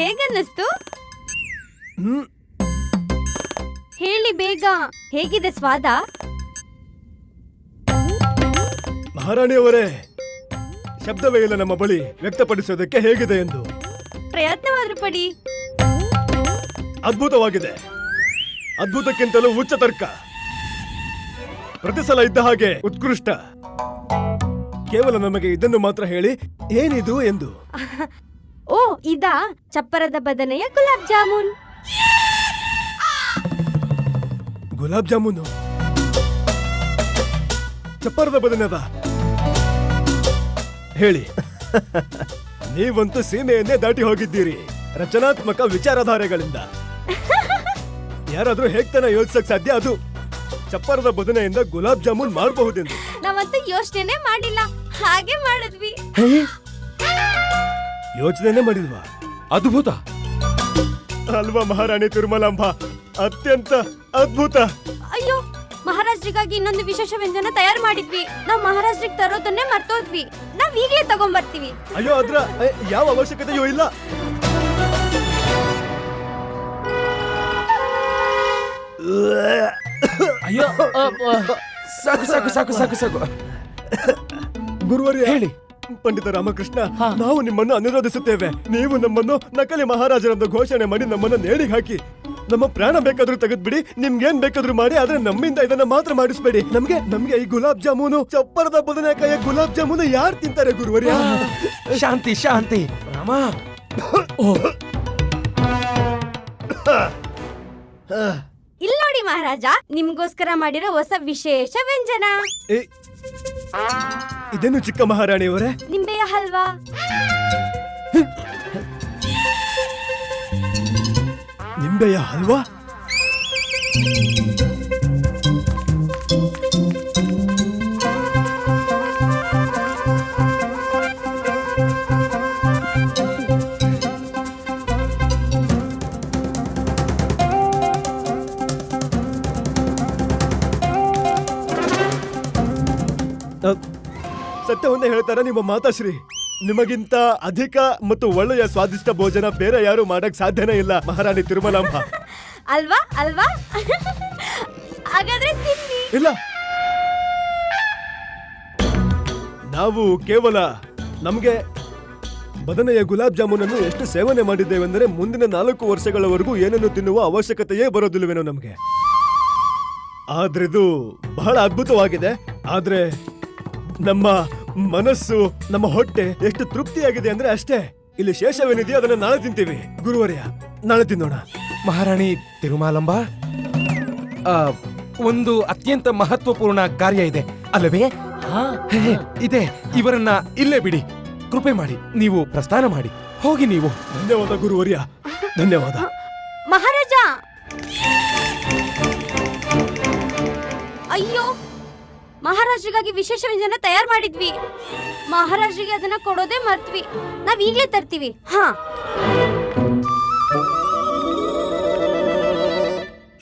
ಹೇಗನ್ನಿಸ್ತು? ಹೇಳಿ ಬೇಗ, ಹೇಗಿದೆ ಸ್ವಾದ? ಮಹಾರಾಣಿಯವರೇ, ಶಬ್ದವೇ ಇಲ್ಲ ನಮ್ಮ ಬಳಿ ವ್ಯಕ್ತಪಡಿಸೋದಕ್ಕೆ ಹೇಗಿದೆ ಎಂದು. ಪ್ರಯತ್ನವಾದ್ರೂ ಪಡಿ. ಅದ್ಭುತವಾಗಿದೆ. ಅದ್ಭುತಕ್ಕಿಂತಲೂ ಉಚ್ಚ ತರ್ಕ. ಪ್ರತಿ ಸಲ ಇದ್ದ ಹಾಗೆ ಉತ್ಕೃಷ್ಟ. ಕೇವಲ ನಮಗೆ ಇದನ್ನು ಮಾತ್ರ ಹೇಳಿ, ಏನಿದು ಎಂದು. ಓ, ಇದಾ ಚಪ್ಪರದ ಬದನೆಯ ಗುಲಾಬ್ ಜಾಮೂನ್. ಗುಲಾಬ್ ಜಾಮೂನು ಚಪ್ಪರದ ಬದನೆದ? ಹೇಳಿ. ನೀವಂತೂ ಸೀಮೆಯನ್ನೇ ದಾಟಿ ಹೋಗಿದ್ದೀರಿ ರಚನಾತ್ಮಕ ವಿಚಾರಧಾರೆಗಳಿಂದ. ಯಾರಾದ್ರೂ ಹೇಗ್ತಾನೆ ಯೋಚಿಸಕ್ ಸಾಧ್ಯ? ಅದು ಚಪ್ಪರದ ಬದನೆಯಿಂದ ಗುಲಾಬ್ ಜಾಮೂನ್ ಮಾಡಬಹುದೆಂದು ನಾವಂತೂ ಯೋಚನೆ ಮಾಡಿಲ್ಲ, ಹಾಗೆ ಮಾಡಿದ್ವಿ. ಯೋಚನೆ ಮಾಡಿಲ್ವಾ? ಅದ್ಭುತ ಅಲ್ವಾ ಮಹಾರಾಣಿ ತಿರುಮಲಾಂಬ? ಅತ್ಯಂತ ಅದ್ಭುತ. ಅಯ್ಯೋ, ಮಹಾರಾಜ್ರಿಗಾಗಿ ಇನ್ನೊಂದು ವಿಶೇಷ ವ್ಯಂಜನ ತಯಾರು ಮಾಡಿದ್ವಿ. ನಾವ್ ಮಹಾರಾಜ್ರಿಗೆ ತರೋದನ್ನೇ ಮರ್ತೋದ್ವಿ. ನಾವ್ ಈಗ್ಲೇ ತಗೊಂಡ್ಬರ್ತೀವಿ. ಅಯ್ಯೋ, ಅದ್ರ ಯಾವ ಅವಶ್ಯಕತೆಯೂ ಇಲ್ಲ. ಅಯ್ಯೋ, ಸಾಕು ಸಾಕು ಸಾಕು ಸಾಕು ಸಾಕು. ಗುರುವರ್ಯ, ಹೇಳಿ. ಪಂಡಿತ ರಾಮಕೃಷ್ಣ, ನಾವು ನಿಮ್ಮನ್ನು ಅನುರೋಧಿಸುತ್ತೇವೆ. ನೀವು ನಮ್ಮನ್ನು ನಕಲಿ ಮಹಾರಾಜರೆಂದು ಘೋಷಣೆ ಮಾಡಿ ನಮ್ಮನ್ನು ನೇಣಿಗೆ ಹಾಕಿ. ನಮ್ಮ ಪ್ರಾಣ ಬೇಕಾದ್ರೂ ತೆಗೆದ್ಬಿಡಿ, ನಿಮ್ಗೇನ್ ಬೇಕಾದ್ರೂ ಮಾಡಿ, ಆದ್ರೆ ನಮ್ಮಿಂದ ಇದನ್ನ ಮಾತ್ರ ಮಾಡಿಸ್ಬೇಡಿ. ನಮ್ಗೆ ಈ ಗುಲಾಬ್ ಜಾಮೂನು, ಚಪ್ಪರದ ಬದನೆಕಾಯಿಯ ಗುಲಾಬ್ ಜಾಮೂನು ಯಾರು ತಿಂತಾರೆ ಗುರುವರ್ಯ? ಶಾಂತಿ ಶಾಂತಿ. ರಾಮ, ಇಲ್ಲಿ ನೋಡಿ ಮಹಾರಾಜ, ನಿಮ್ಗೋಸ್ಕರ ಮಾಡಿರೋ ಹೊಸ ವಿಶೇಷ ವ್ಯಂಜನ. ಇದೇನು ಚಿಕ್ಕ ಮಹಾರಾಣಿಯವರೇ? ನಿಂಬೆಯ ಹಲ್ವಾ. ನಿಂಬೆಯ ಹಲ್ವಾ? ಸತ್ಯವನ್ನೇ ಹೇಳ್ತಾರ ನಿಮ್ಮ ಮಾತಾಶ್ರೀ. ನಿಮಗಿಂತ ಅಧಿಕ ಮತ್ತು ಒಳ್ಳೆಯ ಸ್ವಾದಿಷ್ಟ ಭೋಜನ ಬೇರೆ ಯಾರು ಮಾಡಕ್ ಸಾಧ್ಯನೇ ಇಲ್ಲ ಮಹಾರಾಣಿ ತಿರುಮಲಾಂಬ. ಅಲ್ವಾ ಅಲ್ವಾ? ಹಾಗಾದ್ರೆ ತಿನ್ನಿ. ಇಲ್ಲ, ನಾವು ಕೇವಲ ನಮ್ಗೆ ಬದನೆಯ ಗುಲಾಬ್ ಜಾಮೂನನ್ನು ಎಷ್ಟು ಸೇವನೆ ಮಾಡಿದ್ದೇವೆಂದರೆ ಮುಂದಿನ 4 ವರ್ಷಗಳವರೆಗೂ ಏನನ್ನು ತಿನ್ನುವ ಅವಶ್ಯಕತೆಯೇ ಬರೋದಿಲ್ವೇನೋ ನಮ್ಗೆ. ಆದ್ರಿದು ಬಹಳ ಅದ್ಭುತವಾಗಿದೆ. ಆದ್ರೆ ನಮ್ಮ ಮನಸ್ಸು, ನಮ್ಮ ಹೊಟ್ಟೆ ಎಷ್ಟು ತೃಪ್ತಿಯಾಗಿದೆ ಅಂದ್ರೆ ಅಷ್ಟೇ. ಇಲ್ಲಿ ಶೇಷವೇನಿದೆಯೋ ಅದನ್ನ ನಾಳೆ ತಿಂತೀವಿ ಗುರುವರ್ಯ, ನಾಳೆ ತಿನ್ನೋಣ. ಮಹಾರಾಣಿ ತಿರುಮಲಾಂಬ, ಒಂದು ಅತ್ಯಂತ ಮಹತ್ವಪೂರ್ಣ ಕಾರ್ಯ ಇದೆ ಅಲ್ಲವೇ? ಇದೆ. ಇವರನ್ನ ಇಲ್ಲೇ ಬಿಡಿ. ಕೃಪೆ ಮಾಡಿ ನೀವು ಪ್ರಸ್ಥಾನ ಮಾಡಿ ಹೋಗಿ. ನೀವು. ಧನ್ಯವಾದ ಗುರುವರ್ಯ, ಧನ್ಯವಾದ. ಮಹಾರಾಜ, ಅಯ್ಯೋ, ಮಹಾರಾಜ್ರಿಗಾಗಿ ವಿಶೇಷ ವ್ಯಂಜನ ತಯಾರು ಮಾಡಿದ್ವಿ. ಮಹಾರಾಜ್ರಿಗೆ ಅದನ್ನ ಕೊಡೋದೇ ಮರ್ತ್ವಿ. ನಾವ್ ಈಗ್ಲೇ ತರ್ತೀವಿ. ಹಾ,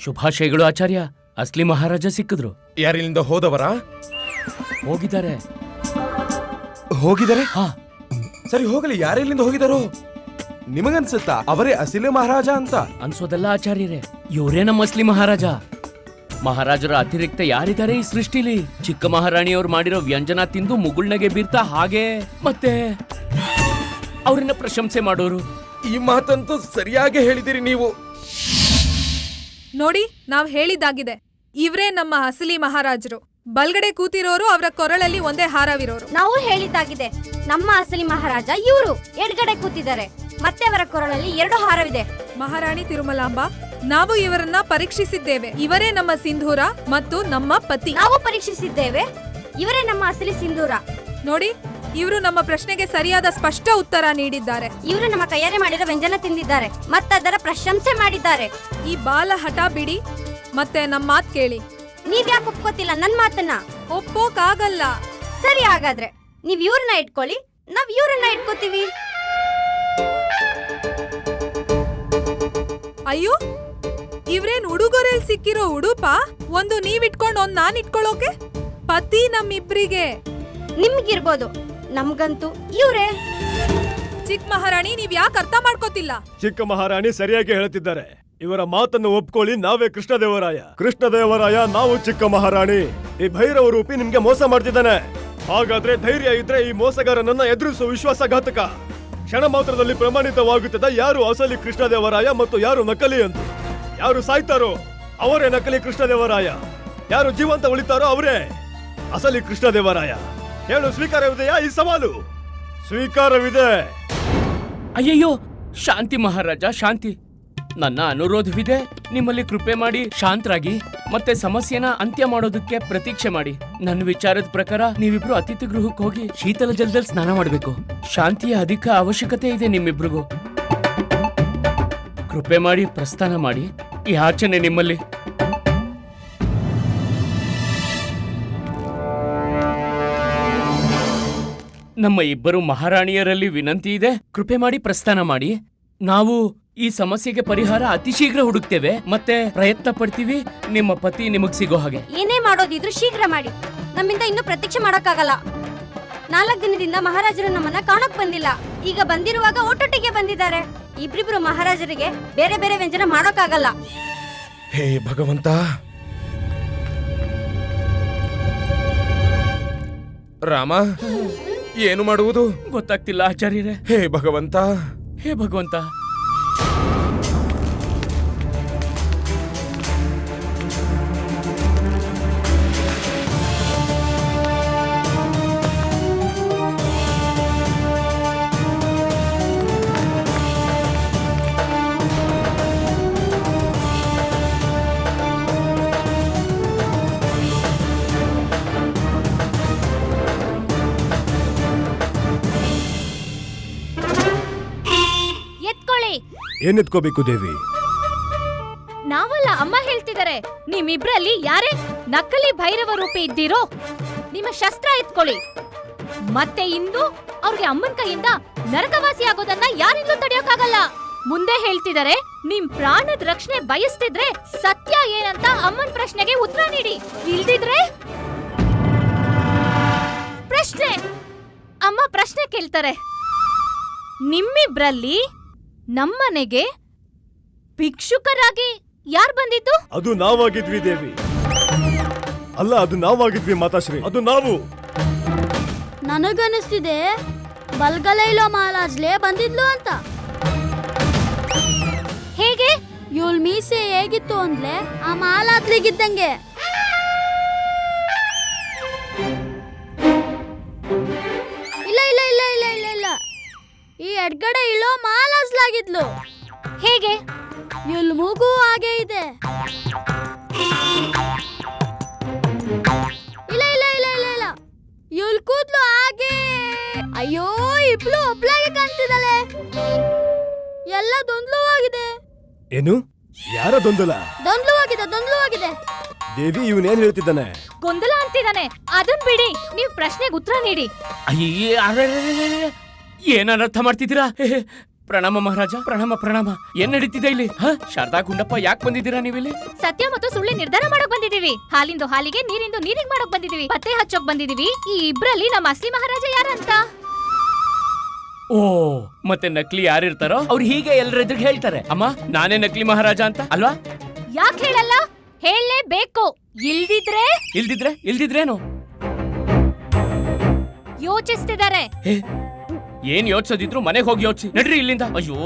ಶುಭಾಶಯಗಳು ಆಚಾರ್ಯ. ಅಸ್ಲಿ ಮಹಾರಾಜ ಸಿಕ್ಕಿದ್ರು. ಯಾರಿಲ್ಲಿಂದ ಹೋದವರ? ಹೋಗಿದ್ದಾರೆ. ಹೋಗಿದ್ದಾರೆ? ಹಾ, ಸರಿ ಹೋಗಲಿ. ಯಾರೆಲ್ಲಿಂದ ಹೋಗಿದಾರೋ? ನಿಮಗನ್ಸುತ್ತಾ ಅವರೇ ಅಸಲಿ ಮಹಾರಾಜ ಅಂತ? ಅನ್ಸೋದಲ್ಲ ಆಚಾರ್ಯರೇ, ಇವರೇ ನಮ್ಮ ಅಸ್ಲಿ ಮಹಾರಾಜ. ಮಹಾರಾಜರ ಅತಿರಿಕ್ತ ಯಾರಿದ್ದಾರೆ ಈ ಸೃಷ್ಟಿಲಿ? ಚಿಕ್ಕ ಮಹಾರಾಣಿಯವ್ರು ಮಾಡಿರೋ ವ್ಯಂಜನ ತಿಂದು ಮುಗುಳ್ನಗೆ ಬೀರ್ತಾ ಹಾಗೆ ಮತ್ತೆ ಅವ್ರನ್ನ ಪ್ರಶಂಸೆ ಮಾಡೋರು. ಈ ಮಾತಂತೂ ಸರಿಯಾಗಿ ಹೇಳಿದಿರಿ ನೀವು. ನೋಡಿ, ನಾವ್ ಹೇಳಿದ್ದಾಗಿದೆ. ಇವ್ರೇ ನಮ್ಮ ಅಸಲಿ ಮಹಾರಾಜರು. ಬಲ್ಗಡೆ ಕೂತಿರೋರು ಅವರ ಕೊರಳಲ್ಲಿ ಒಂದೇ ಹಾರವಿರೋರು. ನಾವು ಹೇಳಿದ್ದಾಗಿದೆ. ನಮ್ಮ ಅಸಲಿ ಮಹಾರಾಜ ಇವರು ಎಡಗಡೆ ಕೂತಿದ್ದಾರೆ, ಮತ್ತೆ ಅವರ ಕೊರಳಲ್ಲಿ 2 ಹಾರವಿದೆ. ಮಹಾರಾಣಿ ತಿರುಮಲಾಂಬ, ನಾವು ಇವರನ್ನ ಪರೀಕ್ಷಿಸಿದ್ದೇವೆ. ಇವರೇ ನಮ್ಮ ಸಿಂಧೂರ ಮತ್ತು ನಮ್ಮ ಪತಿ. ನಾವು ಪರೀಕ್ಷಿಸಿದ್ದೇವೆ. ಇವರೇ ನಮ್ಮ ಅಸಲಿ ಸಿಂಧೂರ. ನೋಡಿ, ಇವರು ನಮ್ಮ ಪ್ರಶ್ನೆಗೆ ಸರಿಯಾದ ಸ್ಪಷ್ಟ ಉತ್ತರ ನೀಡಿದ್ದಾರೆ. ಇವರು ನಮ್ಮ ಕೈಯಾರೆ ಮಾಡಿರೋ ವ್ಯಂಜನ ತಿಂದಿದ್ದಾರೆ ಮತ್ತೆ ಅದರ ಪ್ರಶಂಸೆ ಮಾಡಿದ್ದಾರೆ. ಈ ಬಾಲ ಹಠ ಬಿಡಿ, ಮತ್ತೆ ನಮ್ಮ ಮಾತ್ ಕೇಳಿ. ನೀವ್ಯಾಕೆ ಒಪ್ಕೋತಿಲ್ಲ ನನ್ ಮಾತನ್ನ? ಒಪ್ಪೋಕಾಗಲ್ಲ. ಸರಿ, ಹಾಗಾದ್ರೆ ನೀವ್ ಇವ್ರನ್ನ ಇಟ್ಕೊಳ್ಳಿ, ನಾವ್ ಇವ್ರನ್ನ ಇಟ್ಕೋತೀವಿ. ಅಯ್ಯೋ, ಇವ್ರೇನ್ ಉಡುಗೊರೆಲ್ ಸಿಕ್ಕಿರೋ ಉಡುಪ? ಒಂದು ನೀವಿಟ್ಕೊಂಡು ಒಂದ್ ನಾನ್ ಇಟ್ಕೊಳ್ಳೋಕೆ? ಪತಿ ನಮ್ಮಿಬ್ರಿಗೆ. ನಿಮ್ಗಿರ್ಬೋದು, ನಮ್ಗಂತೂ ಇವ್ರೇ. ಚಿಕ್ಕ ಮಹಾರಾಣಿ ನೀವ್ ಯಾಕೆ ಅರ್ಥ ಮಾಡ್ಕೋತಿಲ್ಲ? ಚಿಕ್ಕ ಮಹಾರಾಣಿ ಸರಿಯಾಗಿ ಹೇಳ್ತಿದ್ದಾರೆ. ಇವರ ಮಾತನ್ನು ಒಪ್ಕೊಳ್ಳಿ, ನಾವೇ ಕೃಷ್ಣದೇವರಾಯ. ಕೃಷ್ಣದೇವರಾಯ, ನಾವು ಚಿಕ್ಕ ಮಹಾರಾಣಿ. ಈ ಭೈರವ ರೂಪಿ ನಿಮ್ಗೆ ಮೋಸ ಮಾಡ್ತಿದ್ದಾನೆ. ಹಾಗಾದ್ರೆ ಧೈರ್ಯ ಇದ್ರೆ ಈ ಮೋಸಗಾರನನ್ನ ಎದುರಿಸುವ ವಿಶ್ವಾಸಘಾತಕ ಕ್ಷಣ ಮಾತ್ರದಲ್ಲಿ ಪ್ರಮಾಣಿತವಾಗುತ್ತದೆ ಯಾರು ಅಸಲಿ ಕೃಷ್ಣದೇವರಾಯ ಮತ್ತು ಯಾರು ನಕಲಿ ಅಂತ. ಯಾರು ಸಾಯ್ತಾರೋ ಅವರೇ ನಕಲಿ ಕೃಷ್ಣದೇವರಾಯ, ಯಾರು ಜೀವಂತ ಉಳಿತಾರೋ ಅವರೇ ಅಸಲಿ ಕೃಷ್ಣದೇವರಾಯ. ಹೇಳು, ಸ್ವೀಕಾರವಿದೆಯಾ ಈ ಸವಾಲು? ಸ್ವೀಕಾರವಿದೆ. ಅಯ್ಯಯ್ಯೋ, ಶಾಂತಿ ಮಹಾರಾಜ, ಶಾಂತಿ. ನನ್ನ ಅನುರೋಧವಿದೆ, ನಿಮ್ಮಲ್ಲಿ ಕೃಪೆ ಮಾಡಿ ಶಾಂತರಾಗಿ ಮತ್ತೆ ಸಮಸ್ಯೆನ ಅಂತ್ಯ ಮಾಡೋದಕ್ಕೆ ಪ್ರತೀಕ್ಷೆ ಮಾಡಿ. ನನ್ನ ವಿಚಾರದ ಪ್ರಕಾರ ನೀವಿಬ್ರು ಅತಿಥಿ ಗೃಹಕ್ಕೆ ಹೋಗಿ ಶೀತಲ ಜಲದಲ್ಲಿ ಸ್ನಾನ ಮಾಡಬೇಕು. ಶಾಂತಿಯ ಅಧಿಕ ಅವಶ್ಯಕತೆ ಇದೆ ನಿಮ್ಮಿಬ್ರಿಗೂ. ಕೃಪೆ ಮಾಡಿ ಪ್ರಸ್ಥಾನ ಮಾಡಿ. ಈ ಯಾಚನೆ ನಿಮ್ಮಲ್ಲಿ. ನಮ್ಮ ಇಬ್ಬರು ಮಹಾರಾಣಿಯರಲ್ಲಿ ವಿನಂತಿ ಇದೆ, ಕೃಪೆ ಮಾಡಿ ಪ್ರಸ್ಥಾನ ಮಾಡಿ. ನಾವು ಈ ಸಮಸ್ಯೆಗೆ ಪರಿಹಾರ ಅತಿ ಶೀಘ್ರ ಹುಡುಕ್ತೇವೆ ಮತ್ತೆ ಪ್ರಯತ್ನ ಪಡ್ತೀವಿ ನಿಮ್ಮ ಪತಿ ನಿಮಗ್ ಸಿಗೋ ಹಾಗೆ. ಏನೇ ಮಾಡೋದಿದ್ರು ಶೀಘ್ರ ಮಾಡಿ. ನಮ್ಮಿಂದ ಇನ್ನೂ ಪ್ರತೀಕ್ಷೆ ಮಾಡಕ್ಕಾಗಲ್ಲ. 4 ದಿನದಿಂದ ಮಹಾರಾಜರು ನಮ್ಮನ್ನ ಕಾಣಕ್ ಬಂದಿಲ್ಲ. ಈಗ ಬಂದಿರುವಾಗ ಒಟ್ಟೊಟ್ಟಿಗೆ ಬಂದಿದ್ದಾರೆ. ಇಬ್ರಿಬ್ರು ಮಹಾರಾಜರಿಗೆ ಬೇರೆ ಬೇರೆ ವ್ಯಂಜನ ಮಾಡೋಕ್ಕಾಗಲ್ಲ. ಹೇ ಭಗವಂತ, ರಾಮ, ಏನು ಮಾಡುವುದು ಗೊತ್ತಾಗ್ತಿಲ್ಲ ಆಚಾರ್ಯರೇ. ಹೇ ಭಗವಂತ, ಹೇ ಭಗವಂತ. ಏನ್ ಎತ್ಕೋಬೇಕು ದೇವಿ? ನಾವಲ್ಲ, ಅಮ್ಮ ಹೇಳ್ತಿದ್ದಾರೆ. ನಿಮ್ಮಿಬ್ರಲ್ಲಿ ಯಾರೇ ನಕಲಿ ಭೈರವ ರೂಪಿ ಇದ್ದೀರೋ ನಿಮ್ಮ ಶಸ್ತ್ರ ಎತ್ಕೊಳ್ಳಿ. ಮತ್ತೆ ಇಂದು ಅವ್ರಿಗೆ ಅಮ್ಮನ ಕೈಯಿಂದ ನರಕವಾಸಿ ಆಗೋದನ್ನ ಯಾರಿಂದಲೂ ತಡೆಯೋಕ್ಕಾಗಲ್ಲ. ಮುಂದೆ ಹೇಳ್ತಿದ್ದಾರೆ, ನಿಮ್ ಪ್ರಾಣದ ರಕ್ಷಣೆ ಬಯಸ್ತಿದ್ರೆ ಸತ್ಯ ಏನಂತ ಅಮ್ಮನ ಪ್ರಶ್ನೆಗೆ ಉತ್ತರ ನೀಡಿ. ಇಲ್ದಿದ್ರೆ ಪ್ರಶ್ನೆ, ಅಮ್ಮ ಪ್ರಶ್ನೆ ಕೇಳ್ತಾರೆ. ನಿಮ್ಮಿಬ್ರಲ್ಲಿ ನಮ್ಮನೆಗೆ ಭಿಕ್ಷುಕರಾಗಿ ಯಾರು ಬಂದಿದ್ದು? ಅದು ನಾವಾಗಿದ್ವಿ ದೇವಿ. ಅಲ್ಲ, ಅದು ನಾವಾಗಿದ್ವಿ ಮಾತಾಶ್ರೀ, ಅದು ನಾವು. ನನಗನಿಸ್ತಿದೆ ಬಲ್ಗಲೈಲೋ ಮಹಾರಾಜ್ಲೇ ಬಂದಿದ್ಲು ಅಂತ. ಹೇಗೆ? ಇವಳ ಮೀಸೆ ಹೇಗಿತ್ತು ಅಂದ್ಲೆ ಆ ಮಾಲಾತ್ಲಿಗಿದ್ದಂಗೆ. ಇಲ್ಲ ಇಲ್ಲ ಇಲ್ಲ ಇಲ್ಲ ಇಲ್ಲ ಇಲ್ಲ, ಈ ಎಡ್ಗಡೆ ಇಳೋ ಮಾಲಾಸ್ಲಾಗಿದ್ಲು. ಹೇಗೆ? ಇಲ್ ಮೂಗು ಹಾಗೆ ಇದೆ. ಇಲ್ಲ ಇಲ್ಲ ಇಲ್ಲ ಇಲ್ಲ ಇಲ್ಲ, ಇವಳ ಕೂದ್ಲು ಹಾಗೆ. ಅಯ್ಯೋ, ಇಬ್ಳು ಒಬ್ಳಾಗೆ ಕಾಣ್ತಿದ್ದಾಳೆ. ಎಲ್ಲ ದೊಂದ್ಲುವಾಗಿದೆ. ಏನು? ಯಾರ ದೊಂದಲ? ದೊಂದ್ಲುವಾಗಿದೆ. ದೇವಿ, ಇವನೇನ್ ಹೇಳ್ತಿದ್ದಾನೆ? ಗೊಂದಲ ಅಂತಿದ್ದಾನೆ. ಅದನ್ ಬಿಡಿ, ನೀವ್ ಪ್ರಶ್ನೆಗೆ ಉತ್ತರ ನೀಡಿ. ಅಯ್ಯೇ, ಏನ್ ಅನರ್ಥ ಮಾಡ್ತಿದ್ದೀರಾ? ಪ್ರಣಾಮ ಮಹಾರಾಜ, ಪ್ರಣಾಮ ಪ್ರಣಾಮ. ಏನ್ ನಡೀತಿದೆ ಇಲ್ಲಿ? ಶಾರದಾ ಗುಂಡಪ್ಪ, ಯಾಕೆ ಬಂದಿದ್ದೀರಾ ನೀವಿಲ್ಲಿ? ಸತ್ಯ ಮತ್ತು ಸುಳ್ಳಿ ನಿರ್ಧಾರ ಮಾಡಕ್ ಬಂದಿದೀವಿ. ಹಾಲಿಂದು ಹಾಲಿಗೆ, ನೀರಿಂದು ನೀರಿಗೆ ಮಾಡಕ್ ಬಂದಿದೀವಿ. ಪತ್ತೆ ಹಚ್ಚೋಕ್ ಬಂದಿದೀವಿ ಈ ಇಬ್ರಲ್ಲಿ ನಮ್ಮ ಅಸ್ಲಿ ಮಹಾರಾಜ ಯಾರಂತ. ಓ, ಮತ್ತೆ ನಕಲಿ ಯಾರಿರ್ತಾರೋ ಅವ್ರು ಹೀಗೆ ಎಲ್ರೆದ್ರಿಗೆ ಹೇಳ್ತಾರೆ, ಅಮ್ಮ ನಾನೇ ನಕಲಿ ಮಹಾರಾಜ ಅಂತ ಅಲ್ವಾ? ಯಾಕೆ ಹೇಳಲ್ಲ? ಹೇಳಲೇಬೇಕು. ಇಲ್ದಿದ್ರೇನು? ಯೋಚಿಸ್ತಿದ್ದಾರೆ. ಏನ್ ಯೋಚಿಸೋದಿದ್ರು ಮನೆಗೆ ಹೋಗಿ ಯೋಚಿಸಿ. ನಡ್ರಿ ಇಲ್ಲಿಂದ. ಅಯ್ಯೋ,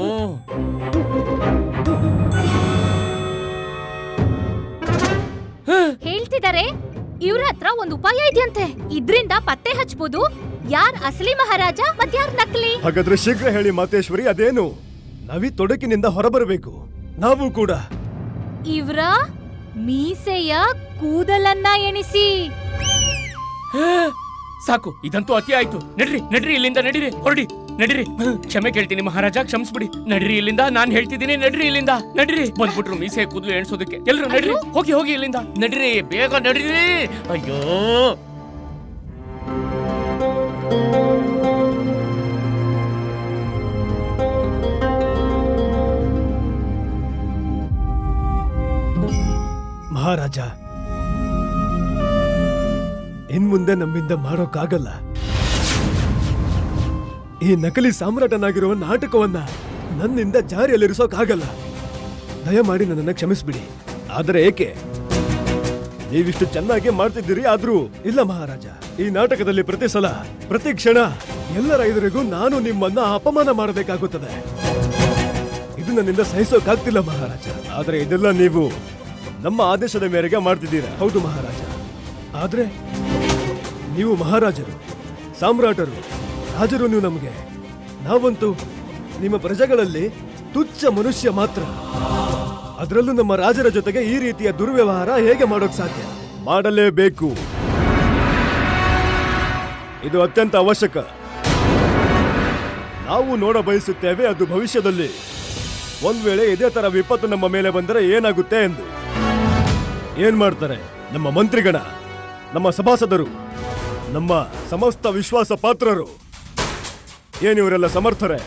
ಹೇಳ್ತಿದ್ದಾರೆ ಇವ್ರ ಹತ್ರ ಒಂದು ಉಪಾಯ ಇದೆಯಂತೆ. ಇದ್ರಿಂದ ಪತ್ತೆ ಹಚ್ಬೋದು ಯಾರ್ ಅಸಲಿ ಮಹಾರಾಜ ಮತ್ಯಾರ್ ನಕಲಿ. ಹಾಗಾದ್ರೆ ಶೀಘ್ರ ಹೇಳಿ ಮಾತೇಶ್ವರಿ, ಅದೇನು? ನಾವೀ ತೊಡಕಿನಿಂದ ಹೊರಬರಬೇಕು. ನಾವು ಕೂಡ ಇವ್ರ ಮೀಸೆಯ ಕೂದಲನ್ನ ಎಣಿಸಿ. ಸಾಕು, ಇದಂತೂ ಅತಿ ಆಯ್ತು. ನಡ್ರಿ ಇಲ್ಲಿಂದ, ಹೊರಡಿ, ನಡ್ರಿ. ಕ್ಷಮೆ ಕೇಳ್ತೀನಿ ಮಹಾರಾಜ, ಕ್ಷಮಿಸ್ಬಿಡಿ. ನಡ್ರಿ ಇಲ್ಲಿಂದ, ನಾನ್ ಹೇಳ್ತಿದ್ದೀನಿ, ನಡ್ರಿ ಇಲ್ಲಿಂದ. ನಡ್ರಿ. ಬಂದ್ಬಿಟ್ರು ಮೀಸೆ ಕೂದಲು ಎಣಿಸೋದಕ್ಕೆ ಎಲ್ರು. ನಡ್ರಿ, ಹೋಗಿ ಇಲ್ಲಿಂದ. ನಡ್ರಿ, ಬೇಗ ನಡ್ರಿ. ಅಯ್ಯೋ, ಮಹಾರಾಜ, ಇನ್ಮುಂದೆ ನಮ್ಮಿಂದ ಮಾಡೋಕ್ಕಾಗಲ್ಲ. ಈ ನಕಲಿ ಸಾಮ್ರಾಟನಾಗಿರುವ ನಾಟಕವನ್ನ ನನ್ನಿಂದ ಜಾರಿಯಲ್ಲಿರಿಸೋಕಾಗಲ್ಲ. ದಯಮಾಡಿ ನನ್ನನ್ನ ಕ್ಷಮಿಸ್ಬಿಡಿ. ಆದರೆ ಏಕೆ? ನೀವಿಷ್ಟು ಚೆನ್ನಾಗಿ ಮಾಡ್ತಿದ್ದೀರಿ, ಆದ್ರೂ ಇಲ್ಲ ಮಹಾರಾಜ. ಈ ನಾಟಕದಲ್ಲಿ ಪ್ರತಿ ಸಲ, ಪ್ರತಿ ಕ್ಷಣ ಎಲ್ಲರ ಎದುರಿಗೂ ನಾನು ನಿಮ್ಮನ್ನ ಅಪಮಾನ ಮಾಡಬೇಕಾಗುತ್ತದೆ. ಇದು ನನ್ನಿಂದ ಸಹಿಸೋಕಾಗ್ತಿಲ್ಲ ಮಹಾರಾಜ. ಆದರೆ ಇದೆಲ್ಲ ನೀವು ನಮ್ಮ ಆದೇಶದ ಮೇರೆಗೆ ಮಾಡ್ತಿದ್ದೀರಾ. ಹೌದು ಮಹಾರಾಜ. ಆದ್ರೆ ನೀವು ಮಹಾರಾಜರು, ಸಾಮ್ರಾಟರು, ರಾಜರು ನೀವು ನಮಗೆ. ನಾವಂತೂ ನಿಮ್ಮ ಪ್ರಜೆಗಳಲ್ಲಿ ತುಚ್ಛ ಮನುಷ್ಯ ಮಾತ್ರ. ಅದರಲ್ಲೂ ನಮ್ಮ ರಾಜರ ಜೊತೆಗೆ ಈ ರೀತಿಯ ದುರ್ವ್ಯವಹಾರ ಹೇಗೆ ಮಾಡೋಕ್ ಸಾಧ್ಯ? ಮಾಡಲೇಬೇಕು. ಇದು ಅತ್ಯಂತ ಅವಶ್ಯಕ. ನಾವು ನೋಡ ಬಯಸುತ್ತೇವೆ ಅದು ಭವಿಷ್ಯದಲ್ಲಿ ಒಂದ್ ವೇಳೆ ಇದೇ ತರ ವಿಪತ್ತು ನಮ್ಮ ಮೇಲೆ ಬಂದರೆ ಏನಾಗುತ್ತೆ ಎಂದು. ಏನ್ ಮಾಡ್ತಾರೆ ನಮ್ಮ ಮಂತ್ರಿಗಣ, ನಮ್ಮ ಸಭಾಸದರು, ನಮ್ಮ ಸಮಸ್ತ ವಿಶ್ವಾಸ ಪಾತ್ರರು? ಏನಿವರೆಲ್ಲ ಸಮರ್ಥರೇ?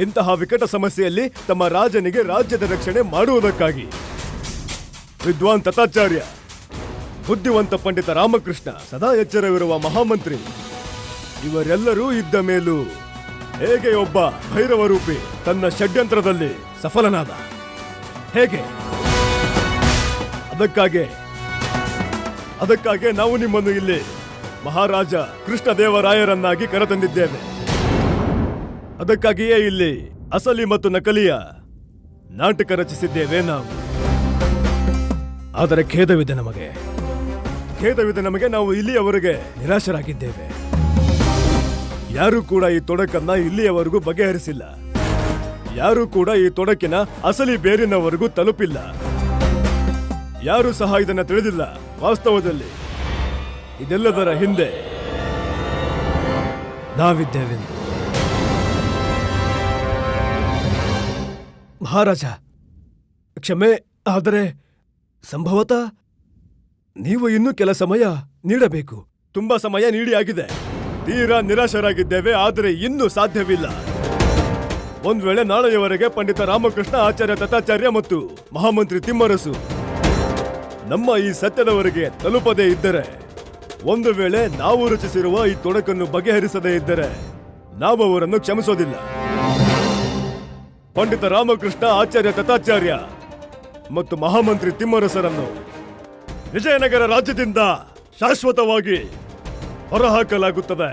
ಇಂತಹ ವಿಕಟ ಸಮಸ್ಯೆಯಲ್ಲಿ ತಮ್ಮ ರಾಜನಿಗೆ ರಾಜ್ಯದ ರಕ್ಷಣೆ ಮಾಡುವುದಕ್ಕಾಗಿ ವಿದ್ವಾನ್ ತಥಾಚಾರ್ಯ, ಬುದ್ಧಿವಂತ ಪಂಡಿತ ರಾಮಕೃಷ್ಣ, ಸದಾ ಎಚ್ಚರವಿರುವ ಮಹಾಮಂತ್ರಿ, ಇವರೆಲ್ಲರೂ ಇದ್ದ ಮೇಲೂ ಹೇಗೆ ಒಬ್ಬ ಭೈರವ ರೂಪಿ ತನ್ನ ಷಡ್ಯಂತ್ರದಲ್ಲಿ ಸಫಲನಾದ? ಹೇಗೆ? ಅದಕ್ಕಾಗೆ ನಾವು ನಿಮ್ಮನ್ನು ಇಲ್ಲಿ ಮಹಾರಾಜ ಕೃಷ್ಣದೇವರಾಯರನ್ನಾಗಿ ಕರೆತಂದಿದ್ದೇವೆ. ಅದಕ್ಕಾಗಿಯೇ ಇಲ್ಲಿ ಅಸಲಿ ಮತ್ತು ನಕಲಿಯ ನಾಟಕ ರಚಿಸಿದ್ದೇವೆ ನಾವು. ಆದರೆ ಖೇದವಿದೆ ನಮಗೆ, ನಾವು ಇಲ್ಲಿಯವರೆಗೆ ನಿರಾಶರಾಗಿದ್ದೇವೆ. ಯಾರೂ ಕೂಡ ಈ ತೊಡಕನ್ನ ಇಲ್ಲಿಯವರೆಗೂ ಬಗೆಹರಿಸಿಲ್ಲ. ಯಾರೂ ಕೂಡ ಈ ತೊಡಕಿನ ಅಸಲಿ ಬೇರಿನವರೆಗೂ ತಲುಪಿಲ್ಲ. ಯಾರೂ ಸಹ ಇದನ್ನ ತಿಳಿದಿಲ್ಲ. ವಾಸ್ತವದಲ್ಲಿ ಇದೆಲ್ಲದರ ಹಿಂದೆ ನಾವಿದ್ದೇವೆಂದು. ಮಹಾರಾಜ, ಕ್ಷಮೆ, ಆದರೆ ಸಂಭವತಃ ನೀವು ಇನ್ನೂ ಕೆಲ ಸಮಯ ನೀಡಬೇಕು. ತುಂಬಾ ಸಮಯ ನೀಡಿ ಆಗಿದೆ. ತೀರಾ ನಿರಾಶರಾಗಿದ್ದೇವೆ, ಆದರೆ ಇನ್ನೂ ಸಾಧ್ಯವಿಲ್ಲ. ಒಂದ್ ವೇಳೆ ನಾಳೆಯವರೆಗೆ ಪಂಡಿತ ರಾಮಕೃಷ್ಣ, ಆಚಾರ್ಯ ತಥಾಚಾರ್ಯ ಮತ್ತು ಮಹಾಮಂತ್ರಿ ತಿಮ್ಮರಸು ನಮ್ಮ ಈ ಸತ್ಯದವರೆಗೆ ತಲುಪದೇ ಇದ್ದರೆ, ಒಂದು ವೇಳೆ ನಾವು ರಚಿಸಿರುವ ಈ ತೊಡಕನ್ನು ಬಗೆಹರಿಸದೇ ಇದ್ದರೆ ನಾವು ಅವರನ್ನು ಕ್ಷಮಿಸೋದಿಲ್ಲ. ಪಂಡಿತ ರಾಮಕೃಷ್ಣ, ಆಚಾರ್ಯ ತಥಾಚಾರ್ಯ ಮತ್ತು ಮಹಾಮಂತ್ರಿ ತಿಮ್ಮರಸರನ್ನು ವಿಜಯನಗರ ರಾಜ್ಯದಿಂದ ಶಾಶ್ವತವಾಗಿ ಹೊರಹಾಕಲಾಗುತ್ತದೆ.